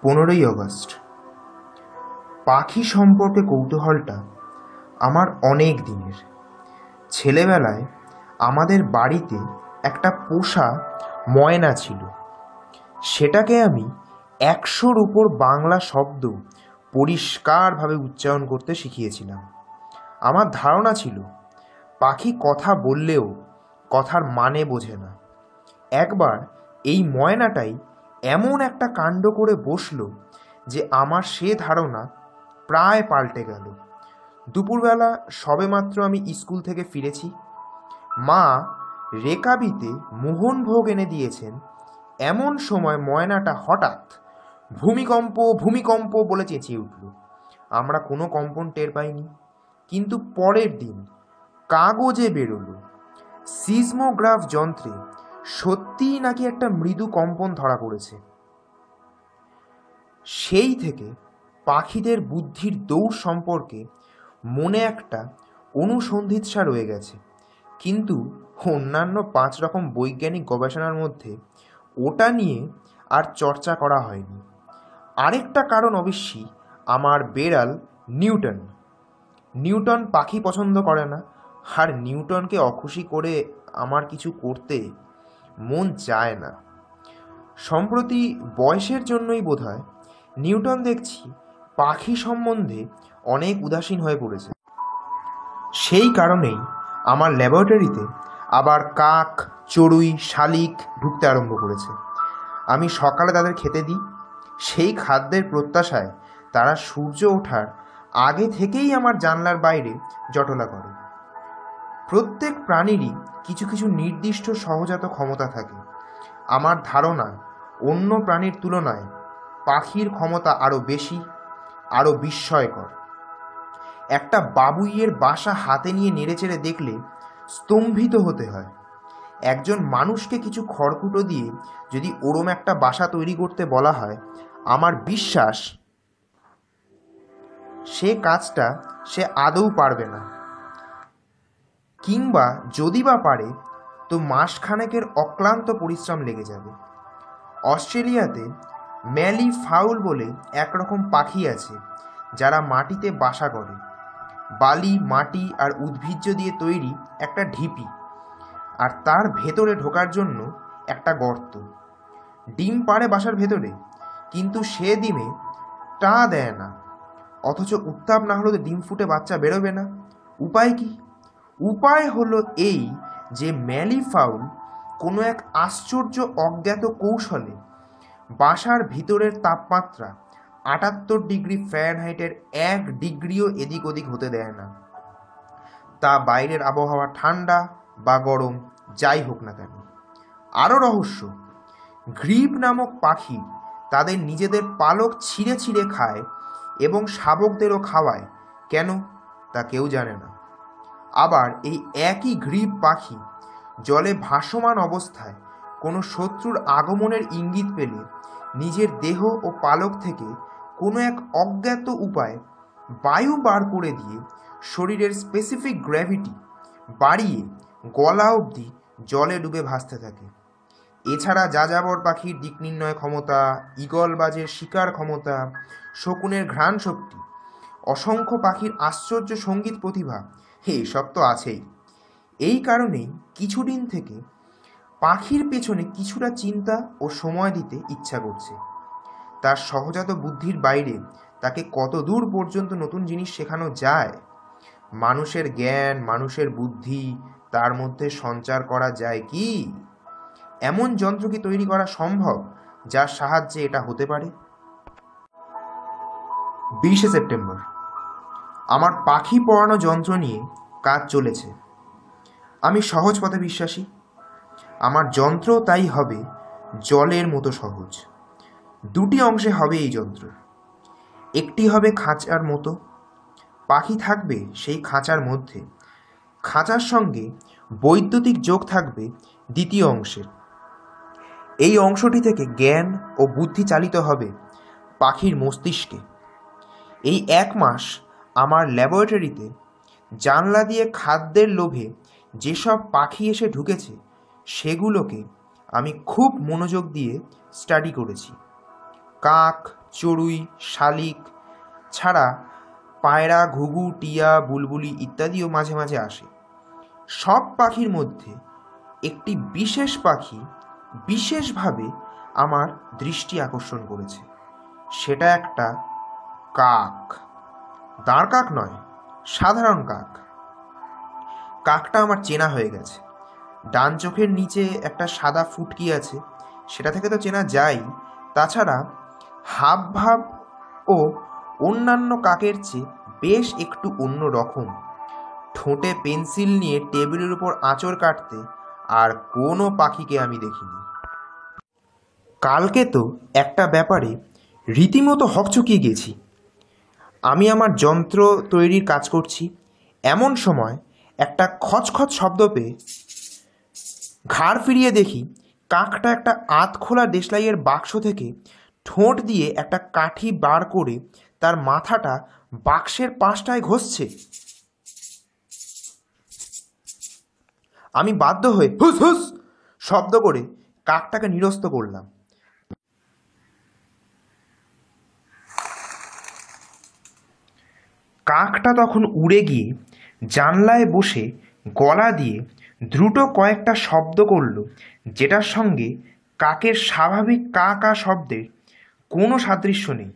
15ই August. পাখি সম্পর্কে কৌতূহলটা আমার অনেক দিনের। ছেলেবেলায় আমাদের বাড়িতে একটা পোষা ময়না ছিল। সেটাকে আমি 100-র উপর বাংলা শব্দ পরিষ্কারভাবে উচ্চারণ করতে শিখিয়েছিলাম। আমার ধারণা ছিল পাখি কথা বললেও কথার মানে বোঝে না। একবার এই ময়নাটাই এমন একটা কাণ্ড করে বসল যে আমার সে ধারণা প্রায় পাল্টে গেল। দুপুরবেলা সবেমাত্র আমি স্কুল থেকে ফিরেছি। মা রেকাবিতে মোহনভোগ এনে দিয়েছেন। এমন সময় ময়নাটা হঠাৎ ভূমিকম্প ভূমিকম্প বলে চেঁচিয়ে উঠল। আমরা কোনো কম্পন টের পাইনি, কিন্তু পরের দিন কাগজে বেরোলো সিসমোগ্রাফ যন্ত্রে সত্যিই নাকি একটা মৃদু কম্পন ধরা পড়েছে। সেই থেকে পাখিদের বুদ্ধির দৌড় সম্পর্কে মনে একটা অনুসন্ধিৎসা রয়ে গেছে, কিন্তু অন্যান্য 5 রকম বৈজ্ঞানিক গবেষণার মধ্যে ওটা নিয়ে আর চর্চা করা হয়নি। আরেকটা কারণ অবশ্যই আমার বেড়াল নিউটন। নিউটন পাখি পছন্দ করে না, আর নিউটনকে অখুশি করে আমার কিছু করতে মন চায় না। সম্প্রতি বয়সের জন্যই বোধহয় নিউটন দেখছি পাখি সম্বন্ধে অনেক উদাসীন হয়ে পড়েছে। সেই কারণেই আমার ল্যাবরেটরিতে আবার কাক, চড়ুই, শালিক ঢুকতে আরম্ভ করেছে। আমি সকালে তাদের খেতে দিই। সেই খাদ্যের প্রত্যাশায় তারা সূর্য ওঠার আগে থেকেই আমার জানলার বাইরে জটলা করে। প্রত্যেক প্রাণীরই কিছু কিছু নির্দিষ্ট সহজাত ক্ষমতা থাকে। আমার ধারণা অন্য প্রাণীর তুলনায় পাখির ক্ষমতা আরও বেশি, আরও বিস্ময়কর। একটা বাবুইয়ের বাসা হাতে নিয়ে নেড়েচেড়ে দেখলে স্তম্ভিত হতে হয়। একজন মানুষকে কিছু খড়কুটো দিয়ে যদি ওরম একটা বাসা তৈরি করতে বলা হয়, আমার বিশ্বাস সে কাজটা সে আদৌ পারবে না, কিংবা যদি বা পারে তো মাসখানেকের অক্লান্ত পরিশ্রম লেগে যাবে। অস্ট্রেলিয়াতে ম্যালি ফাউল বলে একরকম পাখি আছে যারা মাটিতে বাসা করে। বালি, মাটি আর উদ্ভিজ্জ দিয়ে তৈরি একটা ঢিপি, আর তার ভেতরে ঢোকার জন্য একটা গর্ত। ডিম পাড়ে বাসার ভেতরে, কিন্তু সে ডিমে টা দেয় না। অথচ উত্তাপ না হলে তো ডিম ফুটে বাচ্চা বেরোবে না। উপায় কি? উপায় হলো এই যে ম্যালি ফাউল কোনো এক আশ্চর্য অজ্ঞাত কৌশলে বাসার ভিতরের তাপমাত্রা 78 ডিগ্রি ফ্যারেনহাইটের 1 ডিগ্রিও এদিক ওদিক হতে দেয় না। তা বাইরের আবহাওয়া ঠান্ডা বা গরম যাই হোক না কেন। আরও রহস্য, গ্রিব নামক পাখি তাদের নিজেদের পালক ছিঁড়ে ছিঁড়ে খায় এবং শাবকদেরও খাওয়ায়। কেন তা কেউ জানে না। আবার এই একই গ্রিব পাখি জলে ভাসমান অবস্থায় কোনো শত্রুর আগমনের ইঙ্গিত পেলে নিজের দেহ ও পালক থেকে কোনো এক অজ্ঞাত উপায়ে বায়ু বার করে দিয়ে শরীরের স্পেসিফিক গ্র্যাভিটি বাড়িয়ে গলা অবধি জলে ডুবে ভাসতে থাকে। এছাড়া যাযাবর পাখির দিক নির্ণয় ক্ষমতা, ঈগলবাজের শিকার ক্ষমতা, শকুনের ঘ্রাণ শক্তি, অসংখ্য পাখির আশ্চর্য সঙ্গীত প্রতিভা, এসব তো আছেই। এই কারণেই কিছুদিন থেকে পাখির পেছনে কিছুটা চিন্তা ও সময় দিতে ইচ্ছা করছে। তার সহজাত বুদ্ধির বাইরে তাকে কত দূর পর্যন্ত নতুন জিনিস শেখানো যায়, মানুষের জ্ঞান, মানুষের বুদ্ধি তার মধ্যে সঞ্চার করা যায় কি? এমন যন্ত্র কি তৈরি করা সম্ভব যার সাহায্যে এটা হতে পারে? 20শে সেপ্টেম্বর। আমার পাখি পড়ানো যন্ত্র নিয়ে কাজ চলেছে। আমি সহজ পথে বিশ্বাসী। আমার যন্ত্র তাই হবে জলের মতো সহজ। 2টি অংশে হবে এই যন্ত্র। একটি হবে খাঁচার মতো, পাখি থাকবে সেই খাঁচার মধ্যে। খাঁচার সঙ্গে বৈদ্যুতিক যোগ থাকবে দ্বিতীয় অংশের। এই অংশটি থেকে জ্ঞান ও বুদ্ধি চালিত হবে পাখির মস্তিষ্কে। এই 1 মাস আমার ল্যাবরেটরিতে জানলা দিয়ে খাদ্যের লোভে যেসব পাখি এসে ঢুকেছে সেগুলোকে আমি খুব মনোযোগ দিয়ে স্টাডি করেছি। কাক, চড়ুই, শালিক ছাড়া পায়রা, ঘুঘু, টিয়া, বুলবুলি ইত্যাদিও মাঝে মাঝে আসে। সব পাখির মধ্যে একটি বিশেষ পাখি বিশেষভাবে আমার দৃষ্টি আকর্ষণ করেছে। সেটা একটা কাক। দাঁড় কাক নয়, সাধারণ কাক। কাকটা আমার চেনা হয়ে গেছে। ডান চোখের নিচে একটা সাদা ফুটকি আছে, সেটা থেকে তো চেনা যায়। তাছাড়া হাবভাব ও অন্যান্য কাকের চেয়ে বেশ একটু অন্য রকম। ঠোঁটে পেন্সিল নিয়ে টেবিলের উপর আঁচড় কাটতে আর কোনো পাখিকে আমি দেখিনি। কালকে তো একটা ব্যাপারে রীতিমতো হকচকিয়ে গেছি। আমি আমার যন্ত্র তৈরির কাজ করছি, এমন সময় একটা খচখচ শব্দ পেয়ে ঘাড় ফিরিয়ে দেখি কাকটা একটা আধ খোলা দেশলাইয়ের বাক্স থেকে ঠোঁট দিয়ে একটা কাঠি বার করে তার মাথাটা বাক্সের পাশটায় ঘষছে। আমি বাধ্য হয়ে হুস হুস শব্দ করে কাকটাকে নিরস্ত করলাম। কাকটা তখন উড়ে গিয়ে জানলায় বসে গলা দিয়ে দ্রুত কয়েকটা শব্দ করল, যেটার সঙ্গে কাকের স্বাভাবিক কা কা শব্দের কোনো সাদৃশ্য নেই।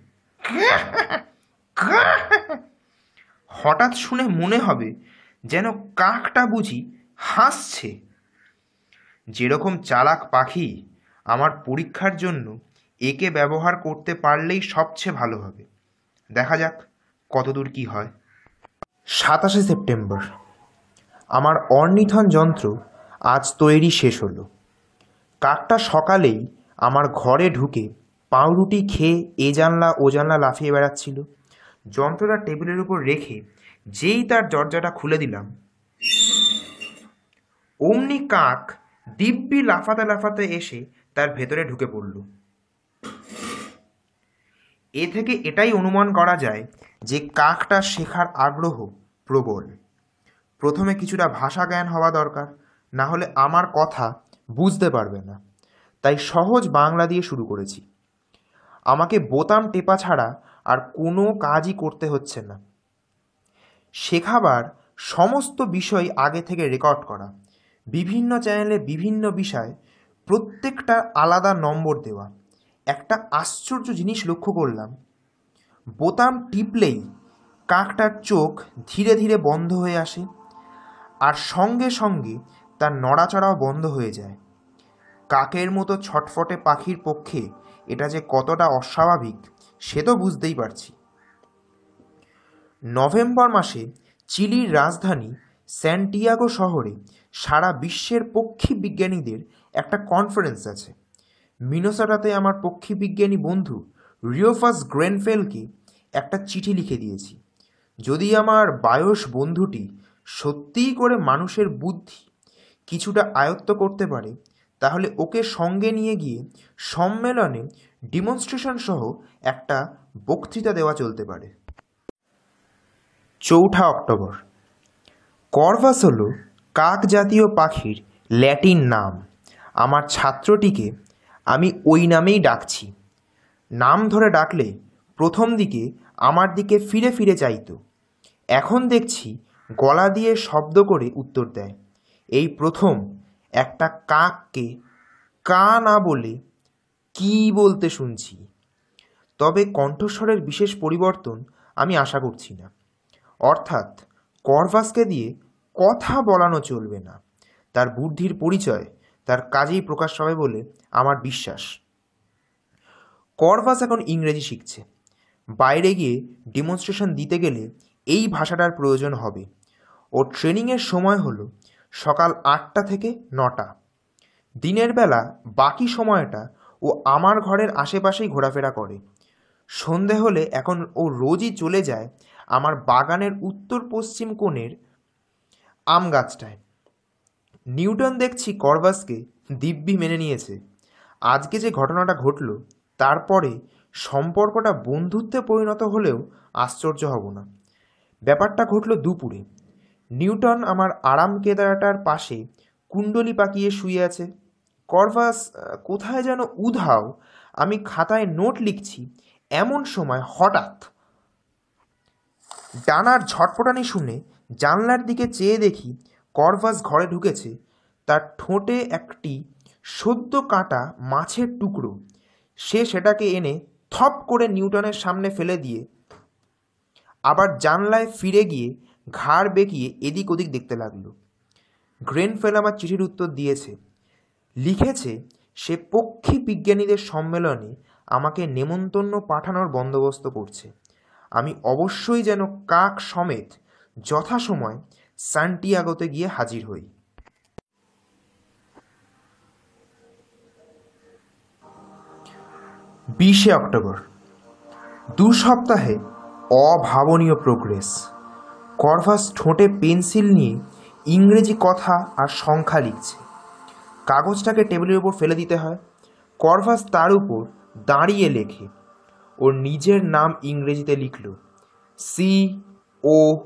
হঠাৎ শুনে মনে হবে যেন কাকটা বুঝি হাসছে। যেরকম চালাক পাখি, আমার পরীক্ষার জন্য একে ব্যবহার করতে পারলেই সবচেয়ে ভালো হবে। দেখা যাক কতদূর কি হয়। 27 সেপ্টেম্বর। আমার অর্নিথন যন্ত্র আজ তৈরি শেষ হলো। কাকটা সকালেই আমার ঘরে ঢুকে পাউরুটি খেয়ে এ জানলা ও জানলা লাফিয়ে বেড়াচ্ছিল। যন্ত্রটা টেবিলের উপর রেখে যেই তার দরজাটা খুলে দিলাম, অমনি কাক দিব্যি লাফাতে লাফাতে এসে তার ভেতরে ঢুকে পড়ল। এ থেকে এটাই অনুমান করা যায় যে কাকটা শেখার আগ্রহ প্রবল। প্রথমে কিছুটা ভাষা জ্ঞান হওয়া দরকার, না হলে আমার কথা বুঝতে পারবে না। তাই সহজ বাংলা দিয়ে শুরু করেছি। আমাকে বোতাম টেপা ছাড়া আর কোনো কাজই করতে হচ্ছে না। শেখাবার সমস্ত বিষয় আগে থেকে রেকর্ড করা, বিভিন্ন চ্যানেলে বিভিন্ন বিষয়, প্রত্যেকটা আলাদা নম্বর দেওয়া। একটা আশ্চর্য জিনিস লক্ষ্য করলাম, বোতাম টিপলেই কাকটার চোখ ধীরে ধীরে বন্ধ হয়ে আসে, আর সঙ্গে সঙ্গে তার নড়াচড়াও বন্ধ হয়ে যায়। কাকের মতো ছটফটে পাখির পক্ষে এটা যে কতটা অস্বাভাবিক সে তো বুঝতেই পারছি। নভেম্বর মাসে চিলির রাজধানী স্যান্টিয়াগো শহরে সারা বিশ্বের পক্ষী বিজ্ঞানীদের একটা কনফারেন্স আছে। মিনেসোটাতে আমার পক্ষী বিজ্ঞানী বন্ধু রিওফাস গ্রেনফেলকে একটা চিঠি লিখে দিয়েছি। যদি আমার বায়স বন্ধুটি সত্যিই করে মানুষের বুদ্ধি কিছুটা আয়ত্ত করতে পারে, তাহলে ওকে সঙ্গে নিয়ে গিয়ে সম্মেলনে ডিমনস্ট্রেশন সহ একটা বক্তৃতা দেওয়া চলতে পারে। 4 অক্টোবর। কর্ভাস হলো কাক জাতীয় পাখির ল্যাটিন নাম। আমার ছাত্রটিকে আমি ওই নামেই ডাকছি। নাম ধরে ডাকলে প্রথম দিকে আমার দিকে ফিরে ফিরে চাইতো, এখন দেখছি গলা দিয়ে শব্দ করে উত্তর দেয়। এই প্রথম একটা কাককে কা না বলে কি বলতে শুনছি। তবে কণ্ঠস্বরের বিশেষ পরিবর্তন আমি আশা করছি না। অর্থাৎ কর্ভাসকে দিয়ে কথা বলানো চলবে না। তার বুদ্ধির পরিচয় তার কাজেই প্রকাশ পাবে বলে আমার বিশ্বাস। কর্ভাস এখন ইংরেজি শিখছে। বাইরে গিয়ে ডেমনস্ট্রেশন দিতে গেলে এই ভাষাটার প্রয়োজন হবে। ওর ট্রেনিংয়ের সময় হলো সকাল 8টা থেকে 9টা। দিনের বেলা বাকি সময়টা ও আমার ঘরের আশেপাশেই ঘোরাফেরা করে। সন্ধে হলে এখন ও রোজই চলে যায় আমার বাগানের উত্তর পশ্চিম কোণের আম গাছটায়। নিউটন দেখছি কর্ভাসকে দিব্যি মেনে নিয়েছে। আজকে যে ঘটনাটা ঘটল তারপরে সম্পর্কটা বন্ধুত্বে পরিণত হলেও আশ্চর্য হব না। ব্যাপারটা ঘটল দুপুরে। নিউটন আমার আরাম কেদারাটার পাশে কুণ্ডলি পাকিয়ে শুয়ে আছে। কর্ভাস কোথায় যেন উধাও। আমি খাতায় নোট লিখছি, এমন সময় হঠাৎ ডানার ঝটপটানি শুনে জানলার দিকে চেয়ে দেখি করভাস ঘরে ঢুকেছে। তার ঠোঁটে একটি সদ্য কাটা মাছের টুকরো। সে সেটাকে এনে থপ করে নিউটনের সামনে ফেলে দিয়ে আবার জানলায় ফিরে গিয়ে ঘাড় বেঁকিয়ে এদিক ওদিক দেখতে লাগলো। গ্রেনফেল আমার চিঠির উত্তর দিয়েছে, লিখেছে সে পক্ষী বিজ্ঞানীদের সম্মেলনে আমাকে নেমন্তন্ন পাঠানোর বন্দোবস্ত করছে। আমি অবশ্যই যেন কাক সমেত যথাসময় সান্টিয়াগোতে গিয়ে হাজির হই। 20 অক্টোবর। 2 সপ্তাহে অভাবনীয় প্রোগ্রেস। করভাস ঠোঁটে পেন্সিল নিয়ে ইংরেজি কথা আর সংখ্যা লিখছে। কাগজটাকে টেবিলের উপর ফেলে দিতে হয়। করভাস তার উপর দাঁড়িয়ে লেখে। ওর নিজের নাম ইংরেজিতে লিখল, CORVUS,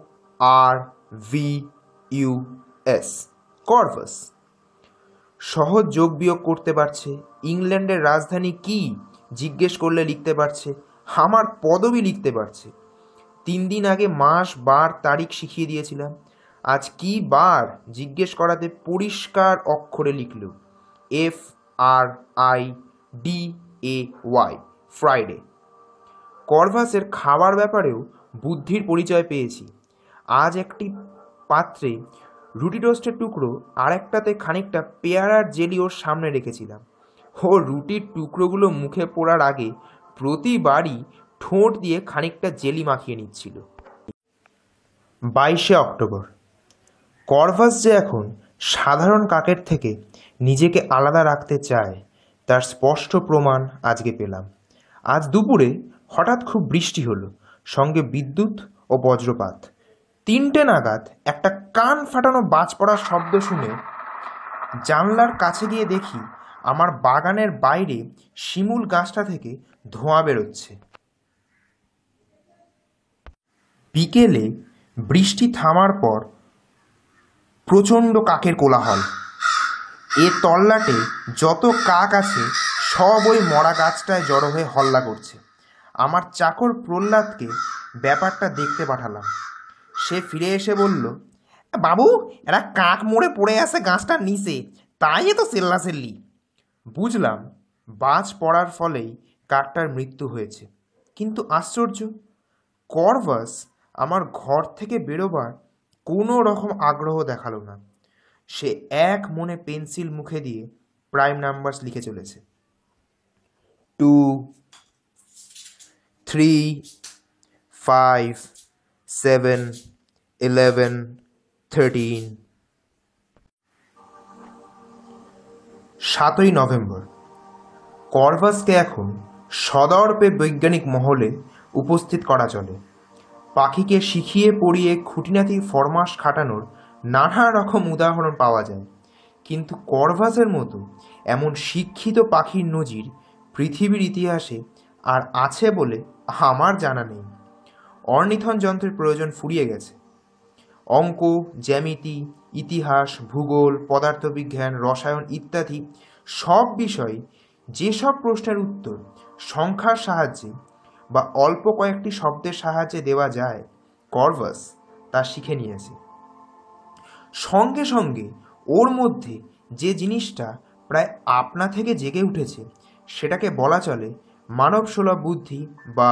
করভাস। সহজ যোগ বিয়োগ করতে পারছে, ইংল্যান্ডের রাজধানী কি জিজ্ঞেস করলে লিখতে পারছে, আমার পদবি লিখতে পারছে। 3 দিন আগে মাস বার তারিখ শিখিয়ে দিয়েছিলাম। আজ কি বার জিজ্ঞেস করাতে পরিষ্কার অক্ষরে লিখল FRIDAY, ফ্রাইডে। করভাসের খাবার ব্যাপারেও বুদ্ধির পরিচয় পেয়েছি। আজ একটি পাত্রে রুটি টোস্টের টুকরো আর একটাতে খানিকটা পেয়ারার জেলি ওর সামনে রেখেছিলাম। ও রুটির টুকরোগুলো মুখে পড়ার আগে প্রতিবারই ঠোঁট দিয়ে খানিকটা জেলি মাখিয়ে নিচ্ছিল। 22 অক্টোবর। করভাস যে এখন সাধারণ কাকের থেকে নিজেকে আলাদা রাখতে চায় তার স্পষ্ট প্রমাণ আজকে পেলাম। আজ দুপুরে হঠাৎ খুব বৃষ্টি হলো, সঙ্গে বিদ্যুৎ ও বজ্রপাত। 3টে নাগাদ একটা কান ফাটানো বাজ পড়ার শব্দ শুনে জানলার কাছে গিয়ে দেখি আমার বাগানের বাইরে শিমুল গাছটা থেকে ধোঁয়া বেরোচ্ছে। বিকেলে বৃষ্টি থামার পর প্রচণ্ড কাকের কোলাহল। এ তল্লাটে যত কাক আছে সব ওই মরা গাছটায় জড়ো হয়ে হল্লা করছে। আমার চাকর প্রহ্লাদকে ব্যাপারটা দেখতে পাঠালাম। সে ফিরে এসে বলল, বাবু, এরা কাক মরে পড়ে আছে গাছটার নিচে, তাই তো চিল্লাচিল্লি। বুঝলাম বাজ পড়ার ফলেই কাকটার মৃত্যু হয়েছে। কিন্তু আশ্চর্য, করভাস আমার ঘর থেকে বেরোবার কোনো রকম আগ্রহ দেখালো না। সে এক মনে পেন্সিল মুখে দিয়ে প্রাইম নাম্বারস লিখে চলেছে। 2, 3, 5, 7, 11, 13। 7ই নভেম্বর। করভাসকে এখন সদর্পে বৈজ্ঞানিক মহলে উপস্থিত করা চলে। পাখিকে শিখিয়ে পড়িয়ে খুঁটিনাটি ফরমাস খাটানোর নানা রকম উদাহরণ পাওয়া যায়, কিন্তু করভাসের মতো এমন শিক্ষিত পাখির নজির পৃথিবীর ইতিহাসে আর আছে বলে আমার জানা নেই। অর্নিথন যন্ত্রের প্রয়োজন ফুরিয়ে গেছে। অঙ্ক, জ্যামিতি, ইতিহাস, ভূগোল, পদার্থবিজ্ঞান, রসায়ন ইত্যাদি সব বিষয়ে যেসব প্রশ্নের উত্তর সংখ্যার সাহায্যে বা অল্প কয়েকটি শব্দের সাহায্যে দেওয়া যায়, করভাস তা শিখে নিয়েছে। সঙ্গে সঙ্গে ওর মধ্যে যে জিনিসটা প্রায় আপনা থেকে জেগে উঠেছে সেটাকে বলা চলে মানবসুলভ বুদ্ধি বা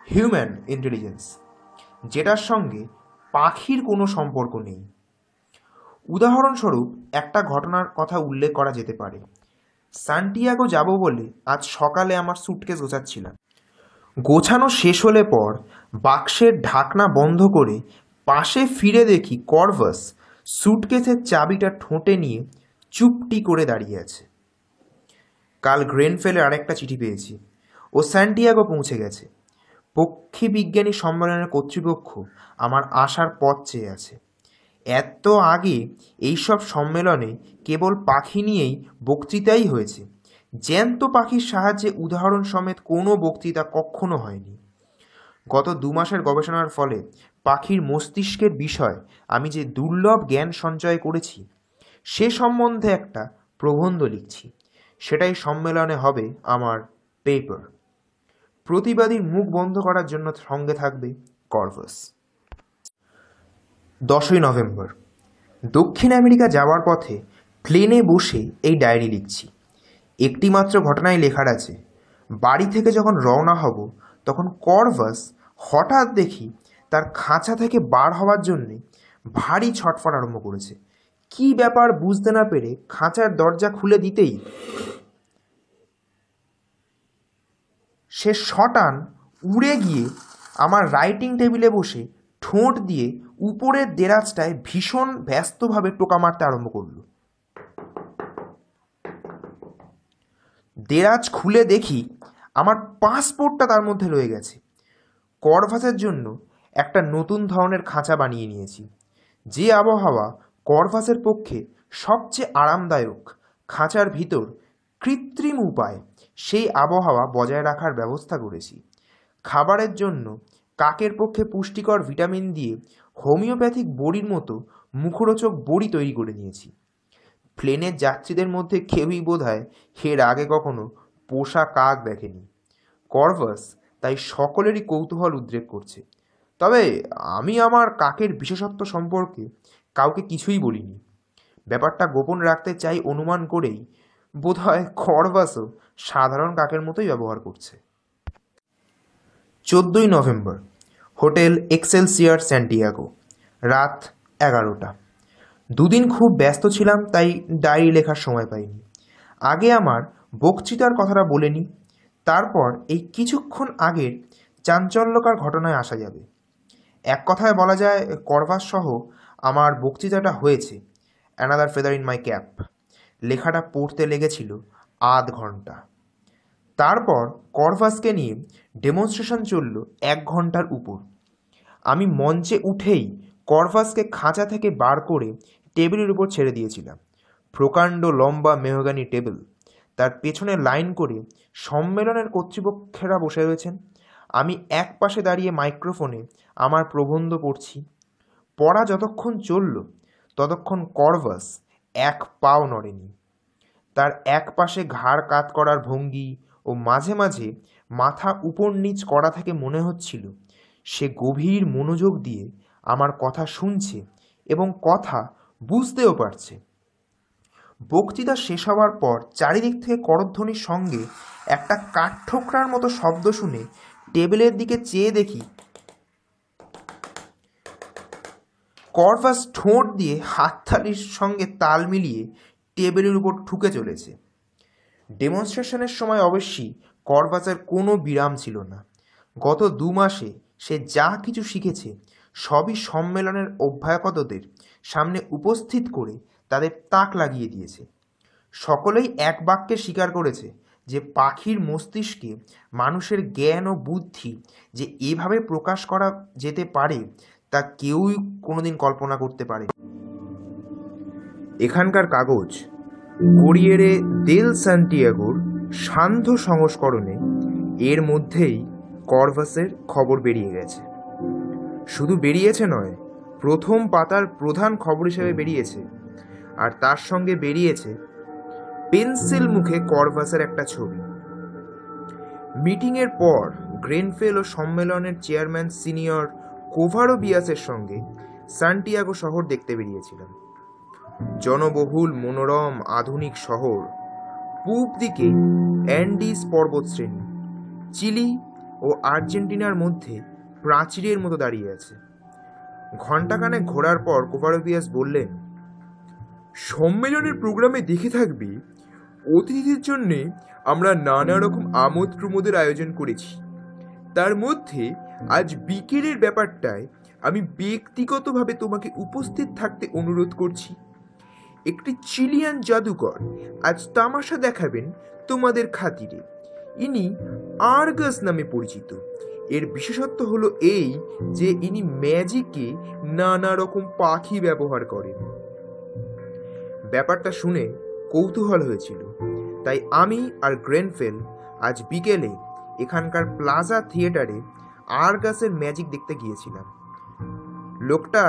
হিউম্যান ইন্টেলিজেন্স, যেটার সঙ্গে পাখির কোনো সম্পর্ক নেই। উদাহরণস্বরূপ একটা ঘটনার কথা উল্লেখ করা যেতে পারে। সান্টিয়াগো যাব বলে আজ সকালে আমার স্যুটকেস গোছাচ্ছিলাম। গোছানো শেষ হলে পর বাক্সের ঢাকনা বন্ধ করে পাশে ফিরে দেখি করভাস স্যুটকেসের চাবিটা ঠোঁটে নিয়ে চুপটি করে দাঁড়িয়ে আছে। কাল গ্রেনফেলের আরেকটা চিঠি পেয়েছি। ও সান্টিয়াগো পৌঁছে গেছে। পক্ষী বিজ্ঞানী সম্মেলনের কর্তৃপক্ষ আমার আসার পথ চেয়ে আছে। এত আগে এইসব সম্মেলনে কেবল পাখি নিয়েই বক্তৃতাই হয়েছে। জ্যান্ত পাখির সাহায্যে উদাহরণ সমেত কোনো বক্তৃতা কখনো হয়নি। গত 2 মাসের গবেষণার ফলে পাখির মস্তিষ্কের বিষয় আমি যে দুর্লভ জ্ঞান সঞ্চয় করেছি সে সম্বন্ধে একটা প্রবন্ধ লিখছি। সেটাই সম্মেলনে হবে আমার পেপার। প্রতিবাদীর মুখ বন্ধ করার জন্য সঙ্গে থাকবে কর্ভাস। 10ই নভেম্বর, দক্ষিণ আমেরিকা যাওয়ার পথে প্লেনে বসে এই ডায়েরি লিখছি। একটি মাত্র ঘটনায় লেখার আছে, বাড়ি থেকে যখন রওনা হব তখন কর্ভাস হঠাৎ দেখি তার খাঁচা থেকে বার হওয়ার জন্যে ভারী ছটফট আরম্ভ করেছে। কি ব্যাপার বুঝতে না পেরে খাঁচার দরজা খুলে দিতেই সে শটান উড়ে গিয়ে আমার রাইটিং টেবিলে বসে ঠোঁট দিয়ে উপরের দেরাজটায় ভীষণ ব্যস্তভাবে টোকা মারতে আরম্ভ করলো। দেরাজ খুলে দেখি আমার পাসপোর্টটা তার মধ্যে রয়ে গেছে। কর্ভাসের জন্য একটা নতুন ধরনের খাঁচা বানিয়ে নিয়েছি। যে আবহাওয়া কর্ভাসের পক্ষে সবচেয়ে আরামদায়ক, খাঁচার ভিতর কৃত্রিম উপায়ে সেই আবহাওয়া বজায় রাখার ব্যবস্থা করেছি। খাবারের জন্য কাকের পক্ষে পুষ্টিকর ভিটামিন দিয়ে হোমিওপ্যাথিক বড়ির মতো মুখরোচক বড়ি তৈরি করে নিয়েছি। প্লেনের যাত্রীদের মধ্যে কেউই বোধহয় এর আগে কখনো পোষা কাক দেখেনি। কর্ভাস তাই সকলেরই কৌতূহল উদ্রেক করছে। তবে আমি আমার কাকের বিশেষত্ব সম্পর্কে কাউকে কিছুই বলিনি। ব্যাপারটা গোপন রাখতে চাই অনুমান করেই বোধহয় কর্ভাসও সাধারণ কাকের মতোই ব্যবহার করছে। 14ই নভেম্বর, হোটেল এক্সেলসিয়ার স্যান্টিয়াগো, রাত 11টা। দুদিন খুব ব্যস্ত ছিলাম, তাই ডায়েরি লেখার সময় পাইনি। আগে আমার বক্তৃতার কথাটা বলে নিই, তারপর এই কিছুক্ষণ আগের চাঞ্চল্যকর ঘটনায় আসা যাবে। এক কথায় বলা যায় কর্ভাস সহ আমার বক্তৃতাটা হয়েছে another feather in my cap. লেখাটা পড়তে লেগেছিল আধ ঘন্টা। তারপর কর্ভাসকে নিয়ে ডেমনস্ট্রেশন চলল 1 ঘন্টার উপর। আমি মঞ্চে উঠেই কর্ভাসকে খাঁচা থেকে বার করে টেবিলের উপর ছেড়ে দিয়েছিলাম। প্রকাণ্ড লম্বা মেহগানি টেবিল, তার পেছনে লাইন করে সম্মেলনের কর্তৃপক্ষেরা বসে রয়েছেন। আমি এক পাশে দাঁড়িয়ে মাইক্রোফোনে আমার প্রবন্ধ পড়ছি। পড়া যতক্ষণ চলল ততক্ষণ কর্ভাস এক পাও নড়েনি। তার এক পাশে ঘাড় কাত করার ভঙ্গি ও মাঝে মাঝে মাথা উপর নিচ করা থেকে মনে হচ্ছিল সে গভীর মনোযোগ দিয়ে আমার কথা শুনছে এবং কথা বুঝতেও পারছে। বক্তৃতা শেষ হওয়ার পর চারিদিক থেকে করধ্বনির সঙ্গে একটা কাঠঠোকরার মতো শব্দ শুনে টেবিলের দিকে চেয়ে দেখি কর্ভাস ঠোঁট দিয়ে হাততালির সঙ্গে তাল মিলিয়ে টেবিলের উপর ঠুকে চলেছে। ডেমনস্ট্রেশনের সময় অবশ্যই কর্ভাসের কোনো বিরাম ছিল না। গত 2 মাসে সে যা কিছু শিখেছে সবই সম্মেলনের অভ্যাগতদের সামনে উপস্থিত করে তাদের তাক লাগিয়ে দিয়েছে। সকলেই এক বাক্যে স্বীকার করেছে যে পাখির মস্তিষ্কে মানুষের জ্ঞান ও বুদ্ধি যে এভাবে প্রকাশ করা যেতে পারে তা কেউই কোনোদিন কল্পনা করতে পারে। এখানকার কাগজ কোরিয়েরে দেল সান্টিয়াগোর সান্ধ্য সংস্করণে এর মধ্যেই কর্ভাসের খবর বেরিয়ে গেছে। শুধু বেরিয়েছে নয়, প্রথম পাতার প্রধান খবর হিসেবে বেরিয়েছে। আর তার সঙ্গে বেরিয়েছে পেন্সিল মুখে কর্ভাসের একটা ছবি। মিটিংয়ের পর গ্রেনফেল ও সম্মেলনের চেয়ারম্যান সিনিয়র কোভারোবিয়াসের সঙ্গে সান্টিয়াগো শহর দেখতে বেরিয়েছিলাম। জনবহুল মনোরম আধুনিক শহর। পূব দিকে অ্যান্ডিজ পর্বতশ্রেণী, চিলি ও আর্জেন্টিনার মধ্যে প্রাচীরের মতো দাঁড়িয়ে আছে। ঘণ্টাখানেক ঘোরার পর কোভারোবিয়াস বললেন, সম্মেলনের প্রোগ্রামে দেখে থাকবি অতিথিদের জন্যে আমরা নানা রকম আমোদ প্রমোদের আয়োজন করেছি। তার মধ্যে আজ বিকেলের ব্যাপারটায় আমি ব্যক্তিগতভাবে তোমাকে উপস্থিত থাকতে অনুরোধ করছি। একটি চিলিয়ান জাদুকর আজ তামাশা দেখাবেন তোমাদের খাতিরে। ইনি আর্গাস নামে পরিচিত। এর বিশেষত্ব হলো এই যে ইনি ম্যাজিকে নানা রকম পাখি ব্যবহার করেন। ব্যাপারটা শুনে কৌতূহল হয়েছিল, তাই আমি আর গ্রেনফেল আজ বিকেলে এখানকার প্লাজা থিয়েটারে আর্গাসের ম্যাজিক দেখতে গিয়েছিলাম। লোকটা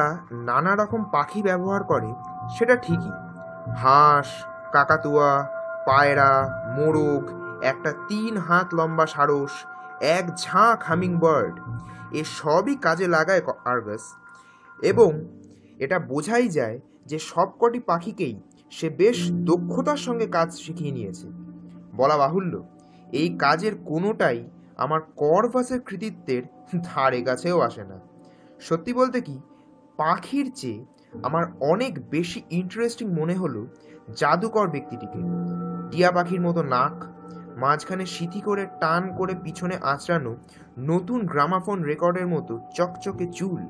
নানা রকম পাখি ব্যবহার করে সেটা ঠিকই, হাঁস, কাকাতুয়া, পায়রা, মোরগ, একটা 3 হাত লম্বা সারস, এক ঝাঁক হামিং বার্ড, এ সবই কাজে লাগায় আর্গাস। এবং এটা বোঝাই যায় যে সবকটি পাখিকেই সে বেশ দক্ষতার সঙ্গে কাজ শিখিয়ে নিয়েছে। বলা বাহুল্য, এই কাজের কোনোটাই আমার কর্ভাসের কৃতিত্বের ধারে কাছেও আসে না। সত্যি বলতে কি, পাখির চেয়ে আমার অনেক বেশি ইন্টারেস্টিং মনে হলো জাদুকর ব্যক্তিটিকে। টিয়া পাখির মতো নাক, মাঝখানে সিথি করে টান করে পিছনে আঁচড়ানো নতুন গ্রামাফোন রেকর্ডের মতো চকচকে চুল,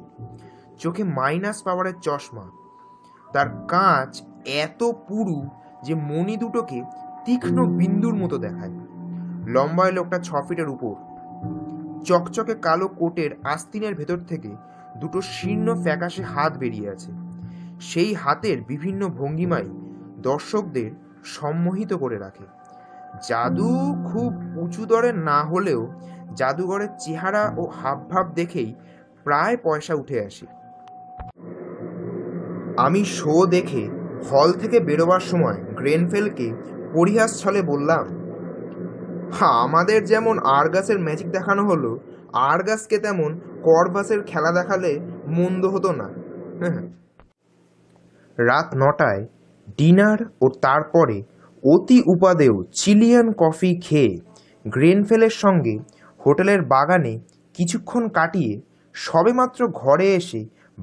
চোখে মাইনাস পাওয়ারের চশমা, তার কাঁচ এত পুরু যে মণি দুটোকে তীক্ষ্ণ বিন্দুর মতো দেখায়। লম্বায় লোকটা 6 ফিটের উপর। চকচকে কালো কোটের আস্তিনের ভেতর থেকে দুটো শীর্ণ ফ্যাকাশে হাত বেরিয়ে আছে। সেই হাতের বিভিন্ন ভঙ্গিমাই দর্শকদের সম্মোহিত করে রাখে। জাদু খুব উঁচু দরের না হলেও জাদুঘরের চেহারা ও হাবভাব দেখেই প্রায় পয়সা উঠে আসে। আমি শো দেখে হল থেকে বেরোবার সময় গ্রেনফেলকে পরিহাস ছলে বললাম, হ্যাঁ, আমাদের যেমন আর্গাসের ম্যাজিক দেখানো হলো, আর্গাসকে তেমন কর্ভাসের খেলা দেখালে মন্দ হতো না। রাত 9টায় ডিনার ও তারপরে অতি উপাদেয় চিলিয়ান কফি খেয়ে গ্রেনফেলের সঙ্গে হোটেলের বাগানে কিছুক্ষণ কাটিয়ে সবেমাত্র ঘরে এসে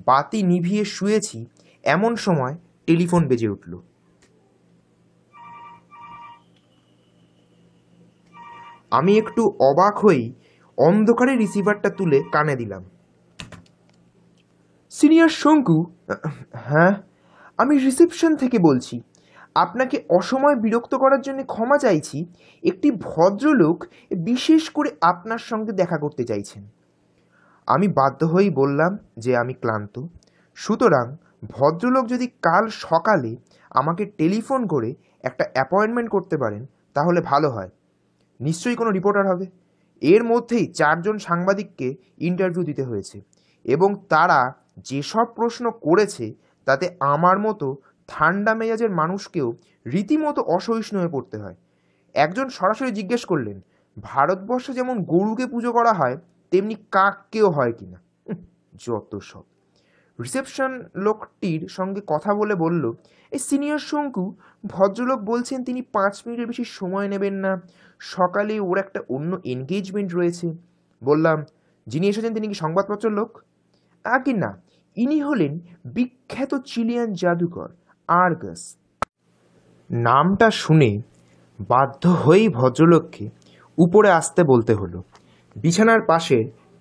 বাতি নিভিয়ে শুয়েছি, এমন সময় টেলিফোন বেজে উঠল। আমি একটু অবাক হয়েই অন্ধকারে রিসিভারটা তুলে কানে দিলাম। সিনিয়র শঙ্কু? হ্যাঁ, আমি রিসেপশন থেকে বলছি। আপনাকে অসময় বিরক্ত করার জন্য ক্ষমা চাইছি। একটি ভদ্রলোক বিশেষ করে আপনার সঙ্গে দেখা করতে চাইছেন। আমি বাধ্য হয়েই বললাম যে আমি ক্লান্ত, সুতরাং ভদ্রলোক যদি কাল সকালে আমাকে টেলিফোন করে একটা অ্যাপয়েন্টমেন্ট করতে পারেন তাহলে ভালো হয়। নিশ্চয়ই কোনো রিপোর্টার হবে। এর মধ্যেই 4 জন সাংবাদিককে ইন্টারভিউ দিতে হয়েছে এবং তারা যেসব প্রশ্ন করেছে তাতে আমার মতো ঠান্ডা মেজাজের মানুষকেও রীতিমতো অসহিষ্ণু হয়ে পড়তে হয়। একজন সরাসরি জিজ্ঞেস করলেন, ভারতবর্ষে যেমন গরুকে পুজো করা হয় তেমনি কাককেও হয় কিনা। যত সব। রিসেপশন লোকটির সঙ্গে কথা বলে বলল, এই সিনিয়র শঙ্কু, ভদ্রলোক বলছেন তিনি 5 মিনিটের বেশি সময় নেবেন না, সকালে ওর একটা অন্য এনগেজমেন্ট রয়েছে। বললাম, যিনি এসেছেন তিনি কি সংবাদপত্রের লোক? আগে না, ইনি হলেন বিখ্যাত চিলিয়ান জাদুকর আর্গাস। নামটা শুনে বাধ্য হয়েই ভদ্রলোককে উপরে আসতে বলতে হলো। বিছানার পাশে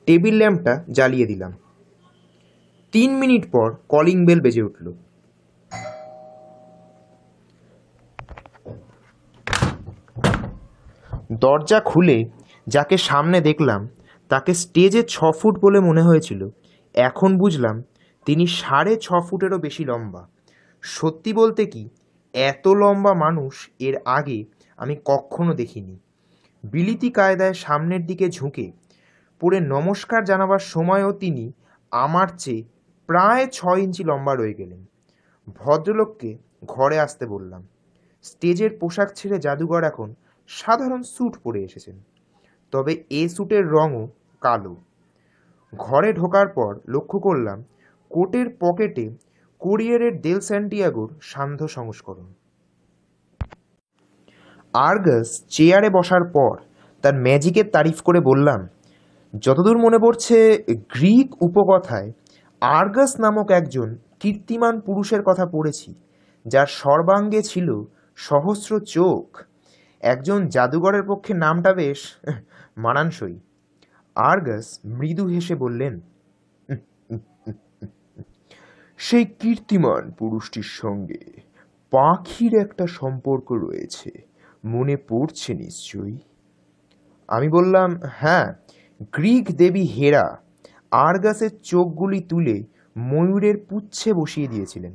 টেবিল ল্যাম্পটা জ্বালিয়ে দিলাম। 3 মিনিট পর কলিং বেল বেজে উঠল। দরজা খুলে যাকে সামনে দেখলাম তাকে স্টেজে 6 ফুট বলে মনে হয়েছিল। এখন বুঝলাম তিনি 6.5 ফুটেরও বেশি লম্বা। সত্যি বলতে কি, এত লম্বা মানুষ এর আগে আমি কখনো দেখিনি। বিলিতি কায়দায় সামনের দিকে ঝুঁকে পড়ে নমস্কার জানাবার সময়ও তিনি আমার চেয়ে প্রায় 6 ইঞ্চি লম্বা রয়ে গেলেন। ভদ্রলোককে ঘরে আসতে বললাম। স্টেজের পোশাক ছেড়ে জাদুঘর এখন সাধারণ স্যুট পরে এসেছেন, তবে এ স্যুটের রঙও কালো। ঘরে ঢোকার পর লক্ষ্য করলাম কোটের পকেটে কোরিয়ারের দেল স্যান্টিয়াগোর সান্ধ্য সংস্করণ। আর্গাস চেয়ারে বসার পর তার ম্যাজিকের তারিফ করে বললাম, যতদূর মনে পড়ছে গ্রিক উপকথায় আর্গাস নামক একজন কীর্তিমান পুরুষের কথা পড়েছি, যার সর্বাঙ্গে ছিল সহস্র চোখ। একজন জাদুঘরের পক্ষে নামটা বেশ মানানসই। আর্গাস মৃদু হেসে বললেন, সেই কীর্তিমান পুরুষটির সঙ্গে পাখির একটা সম্পর্ক রয়েছে, মনে পড়ছে নিশ্চয়ই? আমি বললাম, হ্যাঁ, গ্রিক দেবী হেরা আর্গাসের চোখগুলি তুলে ময়ূরের পুচ্ছে বসিয়ে দিয়েছিলেন।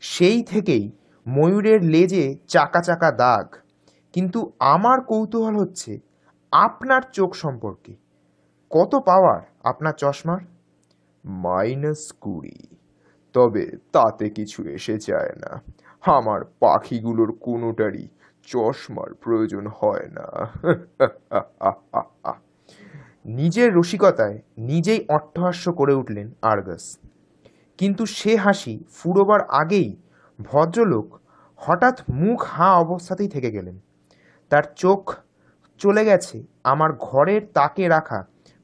সেই থেকেই ময়ূরের লেজে চাকা চাকা দাগ। কিন্তু আমার কৌতূহল হচ্ছে আপনার চোখ সম্পর্কে। কত পাওয়ার আপনার চশমার? -20। তবে তাতে কিছু এসে যায় না, আমার পাখিগুলোর কোনোটারই চশমার প্রয়োজন হয় না। নিজের রসিকতায় নিজেই অট্টহাস্য করে উঠলেন আর্গাস। কিন্তু সে হাসি ফুরোবার আগেই ভদ্রলোক হঠাৎ মুখ হাঁ অবস্থাতেই থেকে গেলেন। তার চোখ চলে গেছে আমার ঘরের তাকে রাখা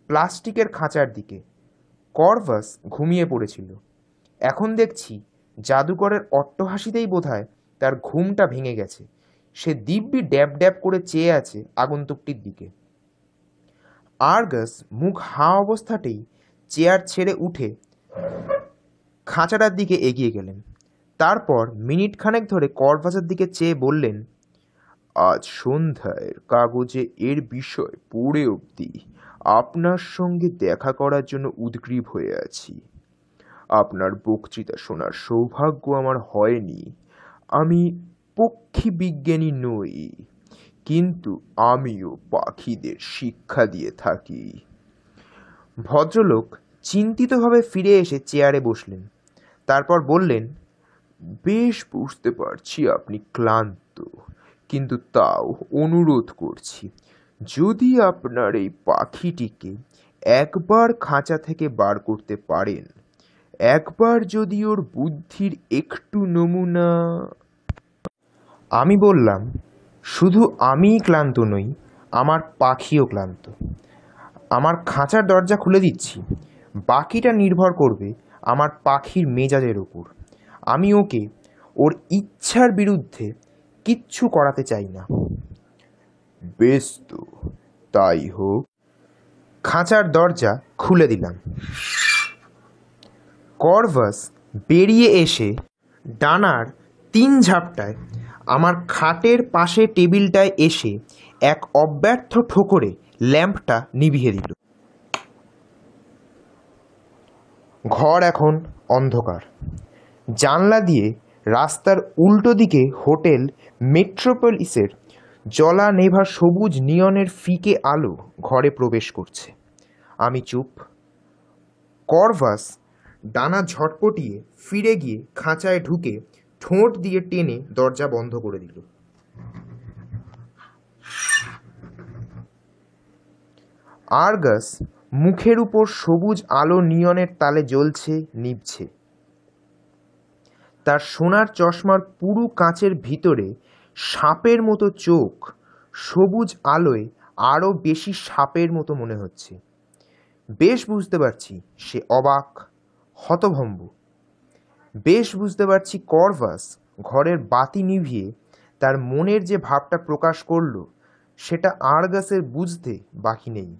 প্লাস্টিকের খাঁচার দিকে। কর্ভাস ঘুমিয়ে পড়েছিল। এখন দেখছি জাদুকরের অট্টহাসিতেই বোধহয় তার ঘুমটা ভেঙে গেছে। সে দিব্যি ড্যাব ড্যাব করে চেয়ে আছে আগন্তুকটির দিকে। আর্গাস মুখ হাঁ অবস্থাতেই চেয়ার ছেড়ে উঠে খাঁচাটার দিকে এগিয়ে গেলেন। তারপর মিনিটখানেক ধরে কর্ভাসের দিকে চেয়ে বললেন, আজ সন্ধ্যায় কাগজে এর বিষয় পড়ে অবধি আপনার সঙ্গে দেখা করার জন্য উদগ্রীব হয়ে আছি। আপনার বক্তৃতা শোনার সৌভাগ্য আমার হয়নি। আমি পক্ষী বিজ্ঞানী নই, কিন্তু আমিও পাখিদের শিক্ষা দিয়ে থাকি। ভদ্রলোক চিন্তিতভাবে ফিরে এসে চেয়ারে বসলেন। তারপর বললেন, বেশ বুঝতে পারছি আপনি ক্লান্ত, কিন্তু তাও অনুরোধ করছি, যদি আপনার এই পাখিটিকে একবার খাঁচা থেকে বার করতে পারেন, একবার যদি ওর বুদ্ধির একটু নমুনা। আমি বললাম, শুধু আমিই ক্লান্ত নই, আমার পাখিও ক্লান্ত। আমার খাঁচার দরজা খুলে দিচ্ছি, বাকিটা নির্ভর করবে আমার পাখির মেজাজের ওপর। আমি ওকে ওর ইচ্ছার বিরুদ্ধে কিচ্ছু করাতে চাই না। বেশ তো, তাই হোক। খাঁচার দরজা খুলে দিলাম। কর্ভাস বেরিয়ে এসে ডানার 3 ঝাপটায় আমার খাটের পাশে টেবিলটায় এসে এক অব্যর্থ ঠোকরে ল্যাম্পটা নিভিয়ে দিল। ঘর এখন অন্ধকার। জানলা দিয়ে রাস্তার উল্টো দিকে হোটেল মেট্রোপলিসের জলা নেভা সবুজ নিয়নের ফিকে আলো ঘরে প্রবেশ করছে। আমি চুপ। কর্ভাস ডানা ঝটপটিয়ে ফিরে গিয়ে খাঁচায় ঢুকে ঠোঁট দিয়ে টেনে দরজা বন্ধ করে দিল। আর্গাস মুখের উপর সবুজ আলো নিয়নের তালে জ্বলছে, নিভছে। তার সোনার চশমার পুরু কাঁচের ভিতরে সাপের মতো চোখ সবুজ আলোয় আরও বেশি সাপের মতো মনে হচ্ছে। বেশ বুঝতে পারছি সে অবাক, হতভম্ব। বেশ বুঝতে পারছি কর্ভাস ঘরের বাতি নিভিয়ে তার মনের যে ভাবটা প্রকাশ করল, সেটা আর্গাসের বুঝতে বাকি নেই।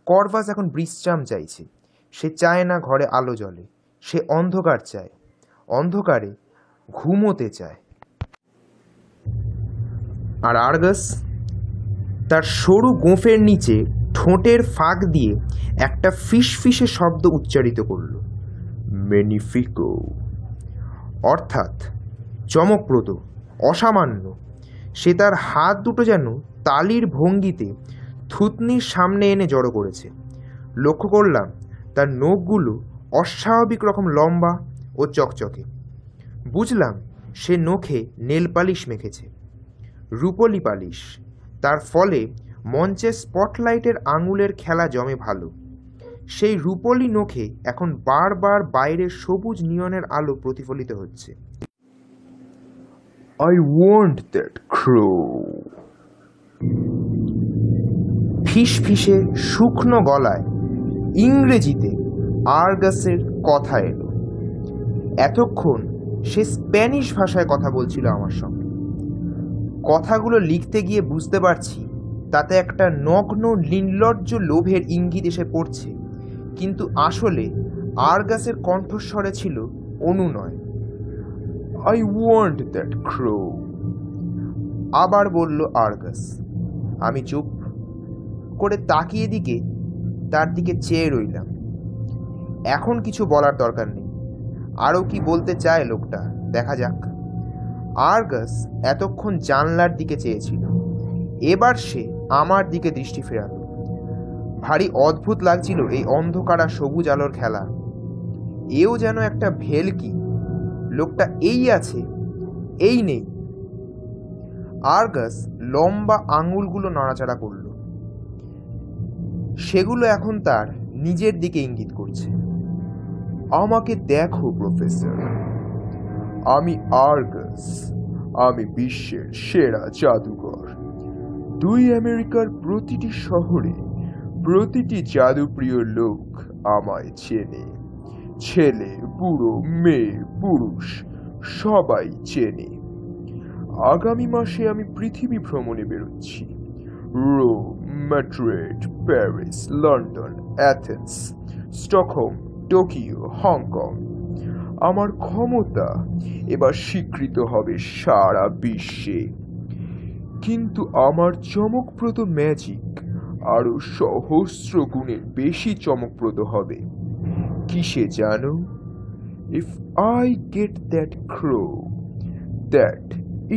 কর্ভাস এখন বিশ্রাম চাইছে। সে চায় না ঘরে আলো জ্বলে। সে অন্ধকার চায়, অন্ধকারে ঘুমোতে চায়। আর আর্গাস তার সরু গোঁফের নিচে ঠোঁটের ফাঁক দিয়ে একটা ফিসফিসে শব্দ উচ্চারিত করল, ম্যানিফিকো, অর্থাৎ চমকপ্রদ, অসামান্য। সে তার হাত দুটো যেন তালির ভঙ্গিতে থুতনির সামনে এনে জড়ো করেছে। লক্ষ্য করলাম তার নখগুলো অস্বাভাবিক রকম লম্বা ও চকচকে। বুঝলাম সে নখে নেল পালিশ মেখেছে, রুপোলি পালিশ। তার ফলে মঞ্চে স্পটলাইটের আঙুলের খেলা জমে ভালো। সেই রুপোলি নখে এখন বারবার বাইরের সবুজ নিয়নের আলো প্রতিফলিত হচ্ছে। I want that crow. ফিসফিসে শুকনো গলায় ইংরেজিতে আর্গাসের কথা এলো। এতক্ষণ সে স্প্যানিশ ভাষায় কথা বলছিল আমার সঙ্গে। কথাগুলো লিখতে গিয়ে বুঝতে পারছি তাতে একটা নগ্ন নির্লজ্জ লোভের ইঙ্গিত এসে পড়ছে, কিন্তু আসলে আর্গাসের কণ্ঠস্বরে ছিল অনুনয়। I want that crow. আবার বলল আর্গাস। আমি চুপ করে তাকিয়ে তার দিকে চেয়ে রইলাম। এখন কিছু বলার দরকার নেই। আরও কি বলতে চায় লোকটা, দেখা যাক। আর্গাস এতক্ষণ জানলার দিকে চেয়েছিল, এবার সে আমার দিকে দৃষ্টি ফেরালো। ভারী অদ্ভুত লাগছিল এই অন্ধকার আর সবুজ আলোর খেলা। এও যেন একটা ভেলকি। লোকটা এই আছে, এই নেই। আর্গাস লম্বা আঙুলগুলো নাড়াচাড়া করল। সেগুলো এখন তার নিজের দিকে ইঙ্গিত করছে। আমাকে দেখো প্রফেসর, আমি আর্গাস। আমি বিশ্বের সেরা জাদুকর। 2 আমেরিকার প্রতিটি শহরে প্রতিটি জাদুপ্রিয় লোক আমায় চেনে। ছেলে, বুড়ো, মেয়ে, পুরুষ সবাই চেনে। আগামী মাসে আমি পৃথিবী ভ্রমণে বেরোচ্ছি। Rome, Madrid, Paris, London, Athens, Stockholm, Tokyo, Hong Kong. আমার ক্ষমতা এবার স্বীকৃত হবে সারা বিশ্বে। কিন্তু আমার চমকপ্রদ ম্যাজিক আরো সহস্র গুণের বেশি চমকপ্রদ হবে। কিসে জানো? If I get that crow, that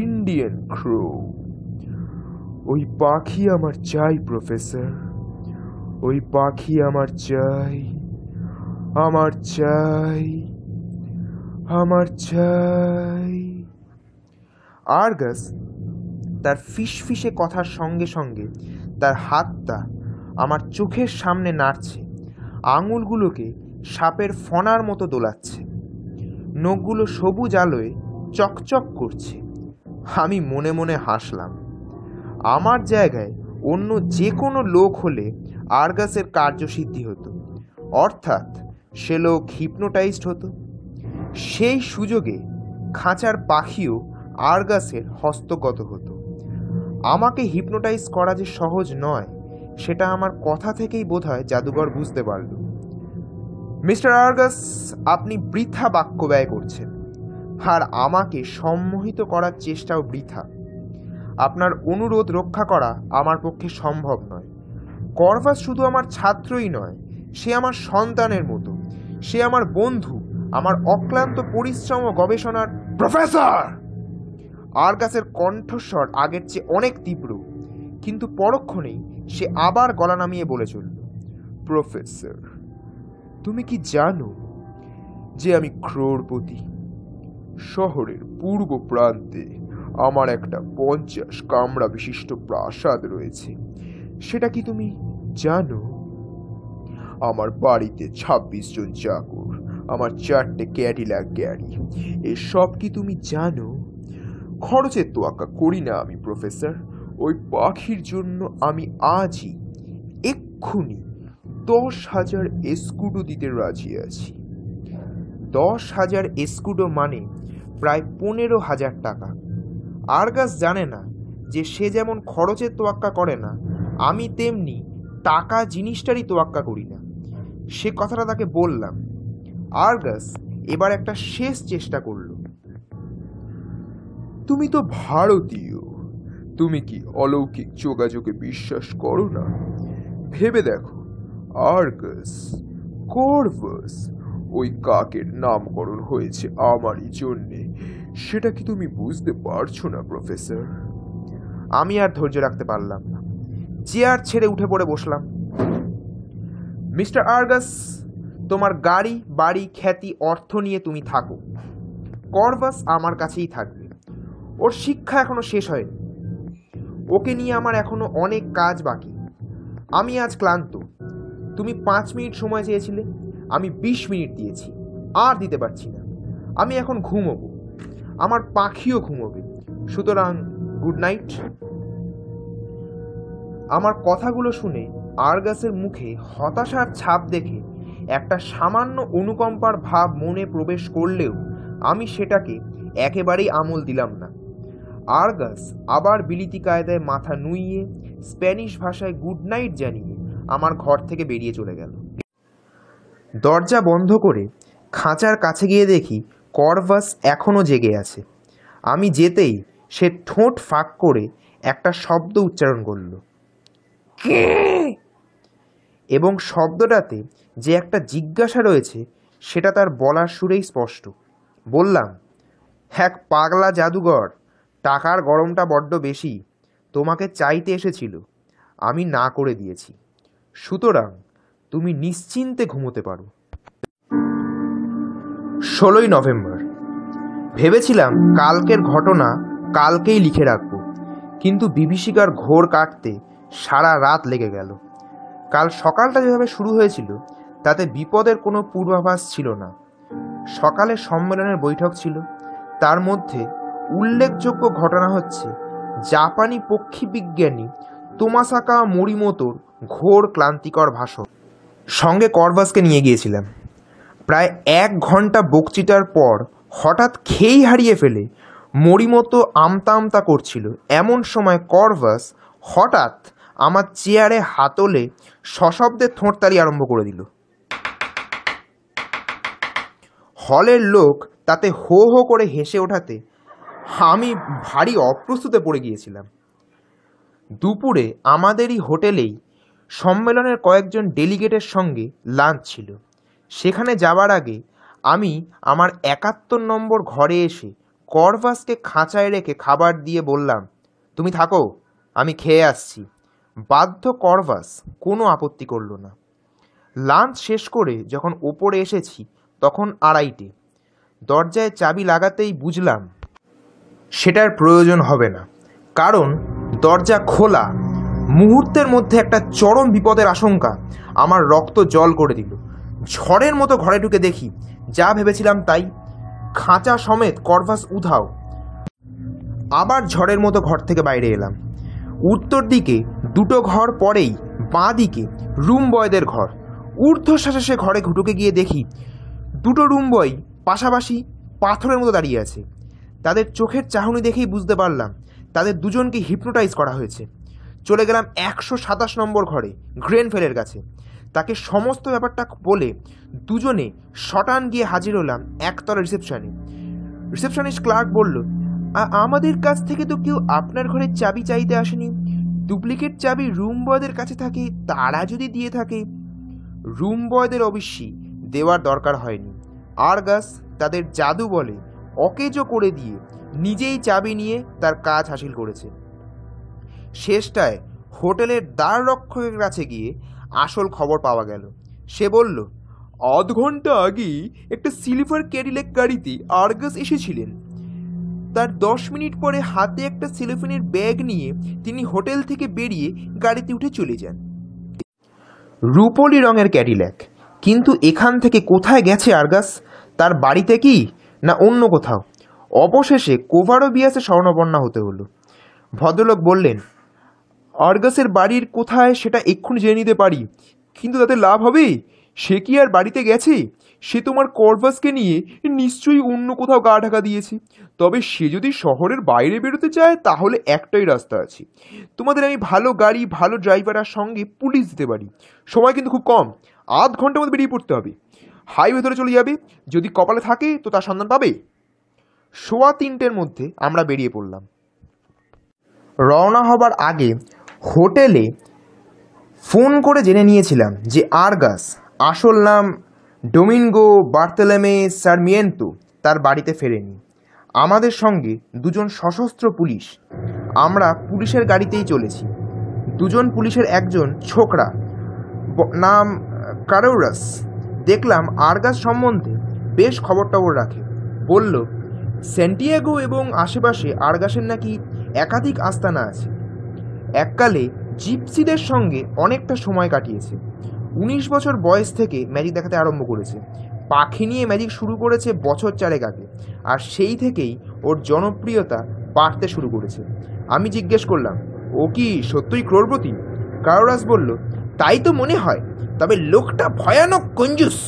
Indian crow. ওই পাখি আমার চাই প্রফেসর, ওই পাখি আমার চাই, আমার চাই, আমার চাই। আর্গাস তার ফিসফিসে কথার সঙ্গে সঙ্গে তার হাতটা আমার চোখের সামনে নাড়ছে, আঙুলগুলোকে সাপের ফণার মতো দোলাচ্ছে, নখগুলো সবুজ আলোয় চকচক করছে। আমি মনে মনে হাসলাম। আমার জায়গায় অন্য যে কোনো লোক হলে আর্গাসের কার্যসিদ্ধি হতো, অর্থাৎ সে লোক হিপনোটাইজড হতো। সেই সুযোগে খাঁচার পাখিও আর্গাসের হস্তগত হতো। আমাকে হিপনোটাইজ করা যে সহজ নয় সেটা আমার কথা থেকেই বোধহয় জাদুঘর বুঝতে পারল। মিস্টার আর্গাস, আপনি বৃথা বাক্য ব্যয় করছেন, আর আমাকে সম্মোহিত করার চেষ্টাও বৃথা। আপনার অনুরোধ রক্ষা করা আমার পক্ষে সম্ভব নয়। করভাস শুধু আমার ছাত্রই নয়, সে আমার সন্তানের মতো, সে আমার বন্ধু, আমার অক্লান্ত পরিশ্রম ও গবেষণার প্রফেসর। আর্গাসের কণ্ঠস্বর আগের চেয়ে অনেক তীব্র, কিন্তু পরক্ষণেই সে আবার গলা নামিয়ে বলে চলল, প্রফেসর, তুমি কি জানো যে আমি ক্রোড়পতি? শহরের পূর্ব প্রান্তে আমার একটা 50 কামরা বিশিষ্ট প্রাসাদ রয়েছে। সেটা কি তুমি জানো? আমার বাড়িতে 26 জন চাকর, আমার 4টে ক্যাডিলাক গাড়ি। এসব কি তুমি জানো? খরচের তোয়াক্কা করি না আমি প্রফেসর। ওই পাখির জন্য আমি আজই, এক্ষুনি 10,000 এস্কুডো দিতে রাজি আছি। 10,000 এস্কুডো মানে প্রায় 15,000 টাকা। আর্গাস জানে না যে সে যেমন খরচের তোয়াক্কা করে না, আমি তেমনি টাকা জিনিসটারই তোয়াক্কা করি না। সে কথাটা তাকে বললাম। আর্গাস এবার একটা শেষ চেষ্টা করল। তুমি তো ভারতীয়, তুমি কি অলৌকিক যোগাযোগে বিশ্বাস করো না? ভেবে দেখো, আর্গাস, করভাস, ওই কাকের নামকরণ হয়েছে আমারই জন্যে। সেটা কি তুমি বুঝতে পারছো না প্রফেসর? আমি আর ধৈর্য রাখতে পারলাম না, চেয়ার ছেড়ে উঠে পড়ে বসলাম। মিস্টার আর্গাস, তোমার গাড়ি, বাড়ি, খ্যাতি, অর্থ নিয়ে তুমি থাকো। করভাস আমার কাছেই থাকবে। ওর শিক্ষা এখনো শেষ হয়নি। ওকে নিয়ে আমার এখনো অনেক কাজ বাকি। আমি আজ ক্লান্ত। তুমি 5 মিনিট সময় চেয়েছিলে, আমি 20 মিনিট দিয়েছি, আর দিতে পারছি না। আমি এখন ঘুমোবো, আমার পাখিও ঘুমোবে। সুতরাং গুড নাইট। আমার কথাগুলো শুনে আর্গাসের মুখে হতাশার ছাপ দেখে একটা সামান্য অনুকম্পার ভাব মনে প্রবেশ করলেও আমি সেটাকে একেবারেই আমল দিলাম না। আর্গাস আবার বিলিতি কায়দায় মাথা নুইয়ে স্প্যানিশ ভাষায় গুড নাইট জানিয়ে আমার ঘর থেকে বেরিয়ে চলে গেল। দরজা বন্ধ করে খাঁচার কাছে গিয়ে দেখি করভাস এখনও জেগে আছে। আমি যেতেই সে ঠোঁট ফাঁক করে একটা শব্দ উচ্চারণ করল, কে? এবং শব্দটাতে যে একটা জিজ্ঞাসা রয়েছে সেটা তার বলার সুরেই স্পষ্ট। বললাম, এক পাগলা জাদুঘর, টাকার গরমটা বড্ড বেশি, তোমাকে চাইতে এসেছিল, আমি না করে দিয়েছি। সুতরাং তুমি নিশ্চিন্তে ঘুমোতে পারো। 16ই নভেম্বর। ভেবেছিলাম কালকের ঘটনা কালকেই লিখে রাখব, কিন্তু বিভীষিকার ঘোর কাটতে সারা রাত লেগে গেল। কাল সকালটা যেভাবে শুরু হয়েছিল তাতে বিপদের কোনো পূর্বাভাস ছিল না। সকালে সম্মেলনের বৈঠক ছিল। তার মধ্যে উল্লেখযোগ্য ঘটনা হচ্ছে জাপানি পক্ষী বিজ্ঞানী তোমাসাকা মোরিমোতোর ঘোর ক্লান্তিকর ভাষণ। সঙ্গে কর্ভাসকে নিয়ে গিয়েছিলাম। প্রায় 1 ঘন্টা বক্তৃতার পর হঠাৎ খেই হারিয়ে ফেলে মোরিমোতো আমতা আমতা করছিল। এমন সময় কর্ভাস হঠাৎ আমার চেয়ারে হাতলে সশব্দে থোঁড়তালি আরম্ভ করে দিল। হলের লোক তাতে হো হো করে হেসে ওঠাতে আমি ভারী অপ্রস্তুতে পড়ে গিয়েছিলাম। দুপুরে আমাদেরই হোটেলেই সম্মেলনের কয়েকজন ডেলিগেটের সঙ্গে লাঞ্চ ছিল। সেখানে যাওয়ার আগে আমি আমার 71 নম্বর ঘরে এসে কর্ভাসকে খাঁচায় রেখে খাবার দিয়ে বললাম, তুমি থাকো, আমি খেয়ে আসছি। বাধ্য কর্ভাস কোনো আপত্তি করল না। লাঞ্চ শেষ করে যখন ওপরে এসেছি তখন 2:30। দরজায় চাবি লাগাতেই বুঝলাম সেটার প্রয়োজন হবে না, কারণ দরজা খোলা। মুহূর্তের মধ্যে একটা চরম বিপদের আশঙ্কা আমার রক্ত জল করে দিল। ঝড়ের মতো ঘরে ঢুকে দেখি যা ভেবেছিলাম তাই, খাঁচা সমেত কর্ভাস উধাও। আবার ঝড়ের মতো ঘর থেকে বাইরে এলাম। উত্তর দিকে 2টো ঘর পরেই বাঁ দিকে রুম বয়দের ঘর। ঊর্ধ্বশ্বাসে সে ঘরে ঢুকে গিয়ে দেখি 2টো রুম বয় পাশাপাশি পাথরের মতো দাঁড়িয়ে আছে। তাদের চোখের চাহনি দেখেই বুঝতে পারলাম তাদের দুজনকে হিপনোটাইজ করা হয়েছে। চলে গেলাম 127 নম্বর ঘরে গ্রেনফেলের কাছে। তাকে সমস্ত ব্যাপারটা বলে দুজনে শটান গিয়ে হাজির হলাম একতলা রিসেপশনে। রিসেপশনিস্ট ক্লার্ক বলল, আমাদের কাছ থেকে তো কেউ আপনার ঘরের চাবি চাইতে আসেনি। ডুপ্লিকেট চাবি রুম বয়দের কাছে থাকে, তারা যদি দিয়ে থাকে। রুম বয়দের অবশ্যই দেওয়ার দরকার হয়নি। আর্গাস তাদের জাদু বলে অকেজো করে দিয়ে নিজেই চাবি নিয়ে তার কাজ হাসিল করেছে। শেষটায় হোটেলের দ্বার রক্ষকের কাছে গিয়ে আসল খবর পাওয়া গেল। সে বলল, আধ ঘন্টা আগেই একটা সিলভার ক্যাডিল্যাক গাড়িতে আর্গাস এসেছিলেন। তার 10 মিনিট পরে হাতে একটা সেলোফেনের ব্যাগ নিয়ে তিনি হোটেল থেকে বেরিয়ে গাড়িতে উঠে চলে যান। রূপলি রঙের ক্যাডিল্যাক, কিন্তু এখান থেকে কোথায় গেছে আর্গাস? তার বাড়িতে কি না অন্য কোথাও? অবশেষে কোভারোবিয়াসে স্বর্ণপর্ণা হতে হলো। ভদ্রলোক বললেন, আর্গাসের বাড়ির কোথায় সেটা এক্ষুনি জেনে নিতে পারি, কিন্তু তাতে লাভ হবে? সে কি আর বাড়িতে গেছে? সে তোমার কর্ভাসকে নিয়ে নিশ্চয়ই অন্য কোথাও গা ঢাকা দিয়েছে। তবে সে যদি শহরের বাইরে বেরোতে চায় তাহলে একটাই রাস্তা আছে। তোমাদের আমি ভালো গাড়ি, ভালো ড্রাইভার আর সঙ্গে পুলিশ দিতে পারি। সময় কিন্তু খুব কম, আধ ঘন্টার মধ্যে বেরিয়ে পড়তে হবে। হাইওয়ে ধরে চলে যাবে, যদি কপালে থাকে তো তার সন্ধান পাবে। 3:15 মধ্যে আমরা বেরিয়ে পড়লাম। রওনা হবার আগে হোটেলে ফোন করে জেনে নিয়েছিলাম যে আর্গাস, আসল নাম ডোমিঙ্গো বার্তেলেমে সারমিয়েন্তো, তার বাড়িতে ফেরেনি। আমাদের সঙ্গে 2জন সশস্ত্র পুলিশ। আমরা পুলিশের গাড়িতেই চলেছি। 2জন পুলিশের একজন ছোকরা, নাম কারৌরাস। দেখলাম আর্গাস সম্বন্ধে বেশ খবর টবর রাখে। বলল, স্যান্টিয়াগো এবং আশেপাশে আর্গাসের নাকি একাধিক আস্তানা আছে। এককালে জিপসিদের সঙ্গে অনেকটা সময় কাটিয়েছে। 19 বছর বয়স থেকে ম্যাজিক দেখাতে আরম্ভ করেছে। পাখি নিয়ে ম্যাজিক শুরু করেছে বছর 4 আগে, আর সেই থেকেই ওর জনপ্রিয়তা বাড়তে শুরু করেছে। আমি জিজ্ঞেস করলাম, ও কি সত্যই ক্রোড়পতি? কারোরাস বলল, তাই তো মনে হয়, তবে লোকটা ভয়ানক কঞ্জুস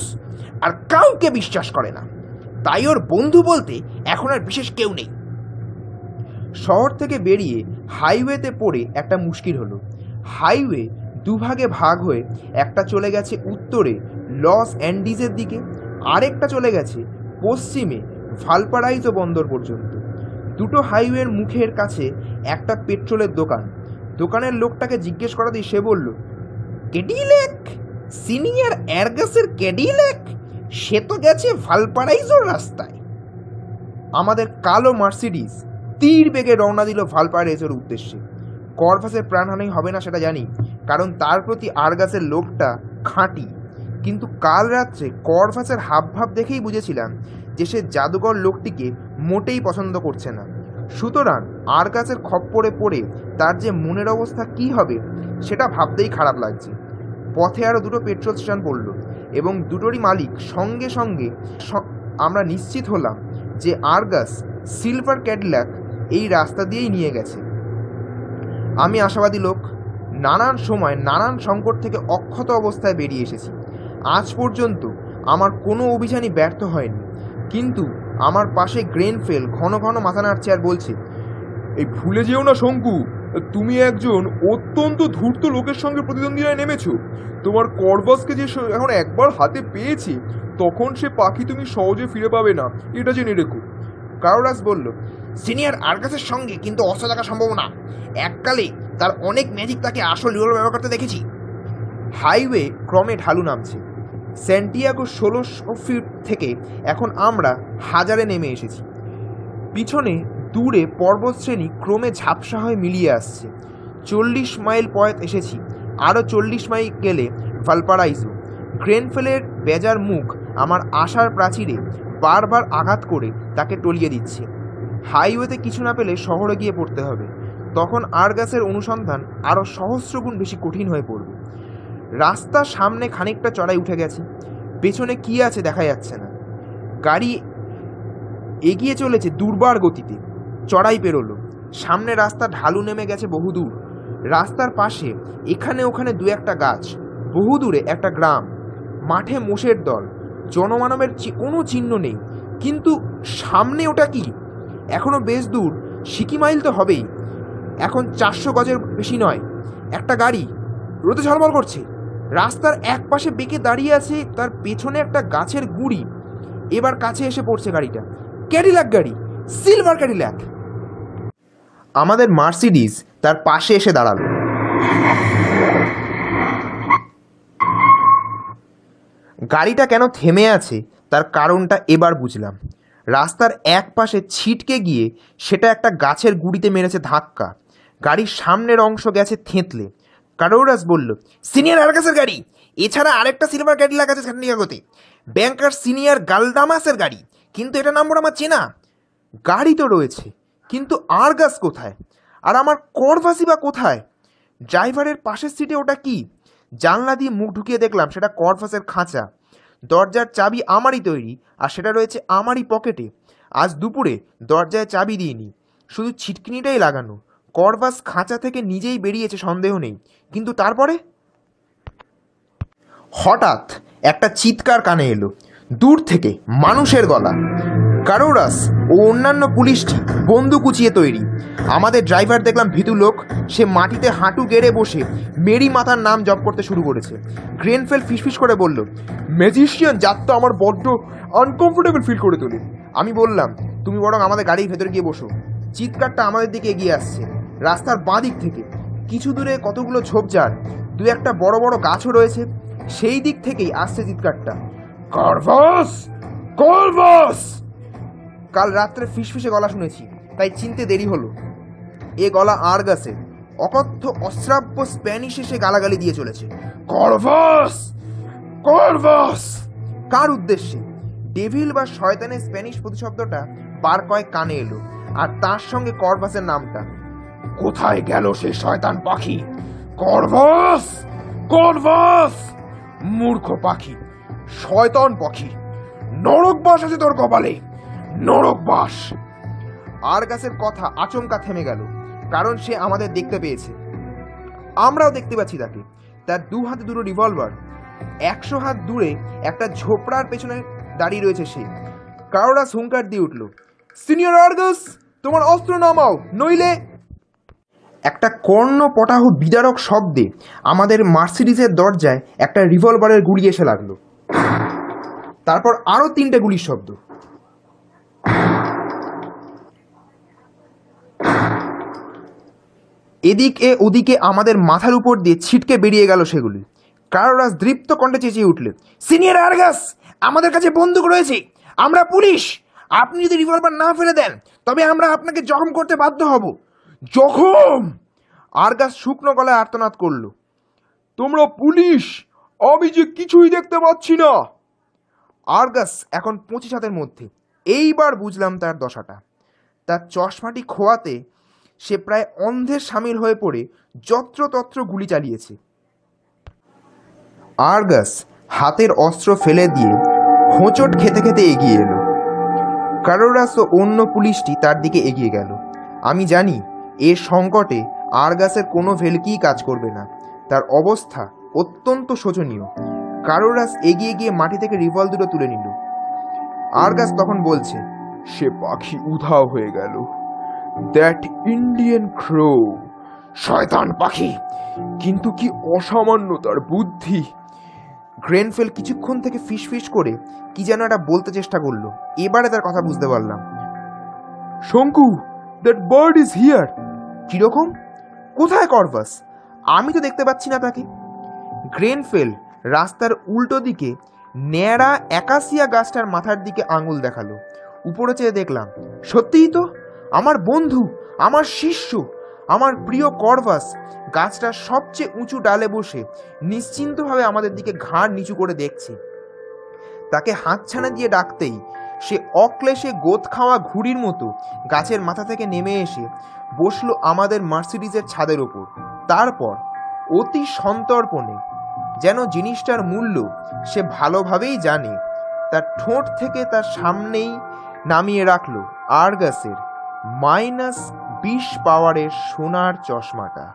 আর কাউকে বিশ্বাস করে না। তাই ওর বন্ধু বলতে এখন আর বিশেষ কেউ নেই। শহর থেকে বেরিয়ে হাইওয়েতে পড়ে একটা মুশকিল হলো। হাইওয়ে 2 ভাগে ভাগ হয়ে একটা চলে গেছে উত্তরে লস অ্যান্ডিজের দিকে, আরেকটা চলে গেছে পশ্চিমে ভালপারাইজো বন্দর পর্যন্ত। 2টো হাইওয়ের মুখের কাছে একটা পেট্রোলের দোকান। দোকানের লোকটাকে জিজ্ঞেস করাতেই সে বলল, ক্যাডিল্যাক, সিনিয়র আর্গাসের ক্যাডিল্যাক, সে তো গেছে ভালপারাইজোর রাস্তায়। আমাদের কালো মার্সিডিজ তীর বেগে রওনা দিল ভালপারাইজোর উদ্দেশ্যে। কর্ভাসের প্রাণহানি হবে না সেটা জানি, কারণ তার প্রতি আর্গাসের লোভটা খাঁটি। কিন্তু কাল রাত্রে কর্ভাসের হাবভাব দেখেই বুঝেছিলাম যে সে জাদুকর লোকটিকে মোটেই পছন্দ করছে না। সুতরাং আর্গাসের খপ্পরে পড়ে তার যে মনের অবস্থা কী হবে সেটা ভাবতেই খারাপ লাগছে। পথে আরও দুটো পেট্রোল স্টেশন পড়ল এবং দুটোরই মালিক সঙ্গে সঙ্গে আমরা নিশ্চিত হলাম যে আর্গাস সিলভার ক্যাডিল্যাক এই রাস্তা দিয়েই নিয়ে গেছে। আমি আশাবাদী লোক, নানান সময় নানান সংকট থেকে অক্ষত অবস্থায় বেরিয়ে এসেছি। আজ পর্যন্ত আমার কোনো অভিযানই ব্যর্থ হয়নি, কিন্তু আমার পাশে গ্রেনফেল ঘন ঘন মাথা নাড়ছে আর বলছে, এই ভুলে যেও না শঙ্কু, তুমি একজন অত্যন্ত ধূর্ত লোকের সঙ্গে প্রতিদ্বন্দ্বিতায় নেমেছো। তোমার করভাসকে যে এখন একবার হাতে পেয়েছে, তখন সে পাখি তুমি সহজে ফিরে পাবে না, এটা জেনে রেখো। কারোরাস বলল, সিনিয়র আর্গাসের সঙ্গে কিন্তু অস্ত্র থাকা সম্ভব না। এককালে তার অনেক ম্যাজিক তাকে আসল রিভলভার ব্যবহার করতে দেখেছি। হাইওয়ে ক্রমে ঢালু নামছে। স্যান্টিয়াগো 1600 ফিট থেকে এখন আমরা 1000-এ নেমে এসেছি। পিছনে দূরে পর্বতশ্রেণী ক্রমে ঝাপসা হয়ে মিলিয়ে আসছে। 40 মাইল পথ এসেছি, আরও 40 মাইল গেলে ভালপারাইজো। গ্রেনফেলের বেজার মুখ আমার আশার প্রাচীরে বারবার আঘাত করে তাকে টলিয়ে দিচ্ছে। হাইওয়েতে কিছু না পেলে শহরে গিয়ে পড়তে হবে, তখন আর্গাসের অনুসন্ধান আরও সহস্রগুণ বেশি কঠিন হয়ে পড়বে। রাস্তার সামনে খানিকটা চড়াই উঠে গেছে, পেছনে কী আছে দেখা যাচ্ছে না। গাড়ি এগিয়ে চলেছে দুর্বার গতিতে। চড়াই পেরোলো, সামনে রাস্তা ঢালু নেমে গেছে বহুদূর। রাস্তার পাশে এখানে ওখানে দু একটা গাছ, বহু দূরে একটা গ্রাম, মাঠে মোষের দল। জনমানবের কোনো চিহ্ন নেই, কিন্তু সামনে ওটা কি? এখনও বেশ দূর, সিকি মাইল তো হবেই। এখন 400 গজের বেশি নয়। একটা গাড়ি রোদে ঝলমল করছে, রাস্তার এক পাশে বেঁকে দাঁড়িয়ে আছে, তার পেছনে একটা গাছের গুঁড়ি। এবার কাছে এসে পড়ছে গাড়িটা, ক্যাডিল্যাক গাড়ি, সিলভার ক্যাডিল্যাক। আমাদের মার্সিডিজ তার পাশে এসে দাঁড়ালো। গাড়িটা কেন থেমে আছে তার কারণটা এবার বুঝলাম। রাস্তার এক পাশে ছিটকে গিয়ে সেটা একটা গাছের গুঁড়িতে মেরেছে ধাক্কা। গাড়ির সামনের অংশ গেছে থেঁতলে। কারোরাস বলল, সিনিয়র আর্গাসের গাড়ি। এছাড়া আরেকটা সিলভার ক্যাডিল্যাক আছে স্যান্টিয়াগোতে, ব্যাংকার সিনিয়র গালদামাসের গাড়ি, কিন্তু এটা নম্বর আমার চেনা। গাড়ি তো রয়েছে, কিন্তু আর্গাস কোথায়? আর আমার করভাসই বা কোথায়? ড্রাইভারের পাশের সিটে ওটা কি? জানলা দিয়ে মুখ ঢুকিয়ে দেখলাম সেটা করভাসের খাঁচা। দরজার চাবি আমারই তৈরি, আর সেটা রয়েছে আমারই পকেটে। আজ দুপুরে দরজায় চাবি দিইনি, শুধু ছিটকিনিটাই লাগানো। করভাস খাঁচা থেকে নিজেই বেরিয়েছে সন্দেহ নেই, কিন্তু তারপরে হঠাৎ একটা চিৎকার কানে এলো, দূর থেকে মানুষের গলা। কারোরাস ও অন্যান্য পুলিশ বন্দুক উঁচিয়ে তৈরি। আমাদের ড্রাইভার দেখলাম ভীতু লোক, সে মাটিতে হাঁটু গেড়ে বসে মেরি মাতার নাম জপ করতে শুরু করেছে। গ্রেনফেল ফিসফিস করে বলল, ম্যাজিশিয়ান যাত্রা আমার বড্ড আনকমফোর্টেবল ফিল করে তোলে। আমি বললাম, তুমি বরং আমাদের গাড়ির ভেতরে গিয়ে বসো। চিৎকারটা আমাদের দিকে এগিয়ে আসছে, রাস্তার বাঁ দিক থেকে। কিছু দূরে কতগুলো ঝোপঝাড়, দু একটা বড় বড় গাছও রয়েছে। সেই দিক থেকেই আসছে চিৎকারটা, করভাস, করভাস। কাল রাত্রে ফিসফিসে গলা শুনেছি, তাই চিনতে দেরি হলো। এ গলা আর্গাসের। অকথ্য অশ্রাব্য স্প্যানিশে সে গালাগালি দিয়ে চলেছে, করভাস, করভাস। কার উদ্দেশ্যে? ডেভিল বা শয়তানের স্প্যানিশ প্রতিশব্দটা বার কয়েক কানে এলো, আর তার সঙ্গে করভাসের নামটা। কোথায় গেল সে শয়তান পাখি? Corvus, Corvus. মূর্খ পাখি, শয়তান পাখি, নরকবাস আছে তোর কপালে, নরকবাস। আর্গাসের কথা আচমকা থেমে গেল, কারণ সে আমাদের দেখতে পেয়েছে। আমরাও দেখতে পাচ্ছি তাকে। তার দু হাতে দুটো রিভলভার। 100 হাত দূরে একটা ঝোপড়ার পেছনে দাঁড়িয়ে রয়েছে সে। কারোরাস হুঙ্কার দিয়ে উঠল, সিনিয়র আর্গাস, তোমার অস্ত্র নামাও, নইলে। একটা কর্ণপটাহ বিদারক শব্দে আমাদের মার্সিডিজের দরজায় একটা রিভলভারের গুলি এসে লাগলো। তারপর আরও 3টে গুলির শব্দ। এদিকে ওদিকে আমাদের মাথার উপর দিয়ে ছিটকে বেরিয়ে গেল সেগুলি। কারোরাস দৃপ্ত কণ্ঠে চেঁচিয়ে উঠল, সিনিয়র আর্গাস, আমাদের কাছে বন্দুক রয়েছে, আমরা পুলিশ। আপনি যদি রিভলভার না ফেলে দেন, তবে আমরা আপনাকে জখম করতে বাধ্য হব। জখম? আর্গাস শুকনো গলায় আর্তনাদ করল, তোমরা পুলিশ? আমি যে কিছুই দেখতে পাচ্ছি না। আর্গাস এখন 25 হাতের মধ্যে। এইবার বুঝলাম তার দশাটা। তার চশমাটি খোয়াতে সে প্রায় অন্ধের সামিল হয়ে পড়ে যত্রতত্র গুলি চালিয়েছে। আর্গাস হাতের অস্ত্র ফেলে দিয়ে হোঁচট খেতে খেতে এগিয়ে এলো। কারোরাস ও অন্য পুলিশটি তার দিকে এগিয়ে গেল। আমি জানি এর সংকটে আর্গাসের কোনো ভেলকিই কাজ করবে না। তার অবস্থা অত্যন্ত শোচনীয়। কারোরাস এগিয়ে গিয়ে মাটি থেকে রিভল দুটো তুলে নিল। আর্গাস তখন বলছে, সে পাখি উধাও হয়ে গেল। দ্যাট ইন্ডিয়ান ক্রো, শয়তান পাখি, কিন্তু কি অসামান্য তার বুদ্ধি। গ্রেনফেল কিছুক্ষণ থেকে ফিসফিস করে কি যেন একটা বলতে চেষ্টা করলো। এবারে তার কথা বুঝতে পারলাম। শঙ্কু, দ্যাট বার্ড ইজ হিয়ার। কিরকম? কোথায় কর্ভাস? আমি তো দেখতে পাচ্ছি না তাকে। গ্রেনফেল রাস্তার উল্টো দিকে ন্যাড়া অ্যাকাসিয়া গাছটার মাথার দিকে আঙুল দেখালো। উপরে চেয়ে দেখলাম, সত্যিই তো আমার বন্ধু, আমার শিষ্য, আমার প্রিয় কর্ভাস গাছটার সবচেয়ে উঁচু ডালে বসে নিশ্চিন্তভাবে আমাদের দিকে ঘাড় নিচু করে দেখছে। তাকে হাতছানা দিয়ে ডাকতেই সে অক্লেশে গোদ খাওয়া ঘুড়ির মতো গাছের মাথা থেকে নেমে এসে বসলো আমাদের মার্সিডিজের ছাদের ওপর। তারপর অতি সন্তর্পণে, যেন জিনিসটার মূল্য সে ভালোভাবেই জানে, তার ঠোঁট থেকে তার সামনেই নামিয়ে রাখলো আর্গাসের -20 পাওয়ারের সোনার চশমাটা।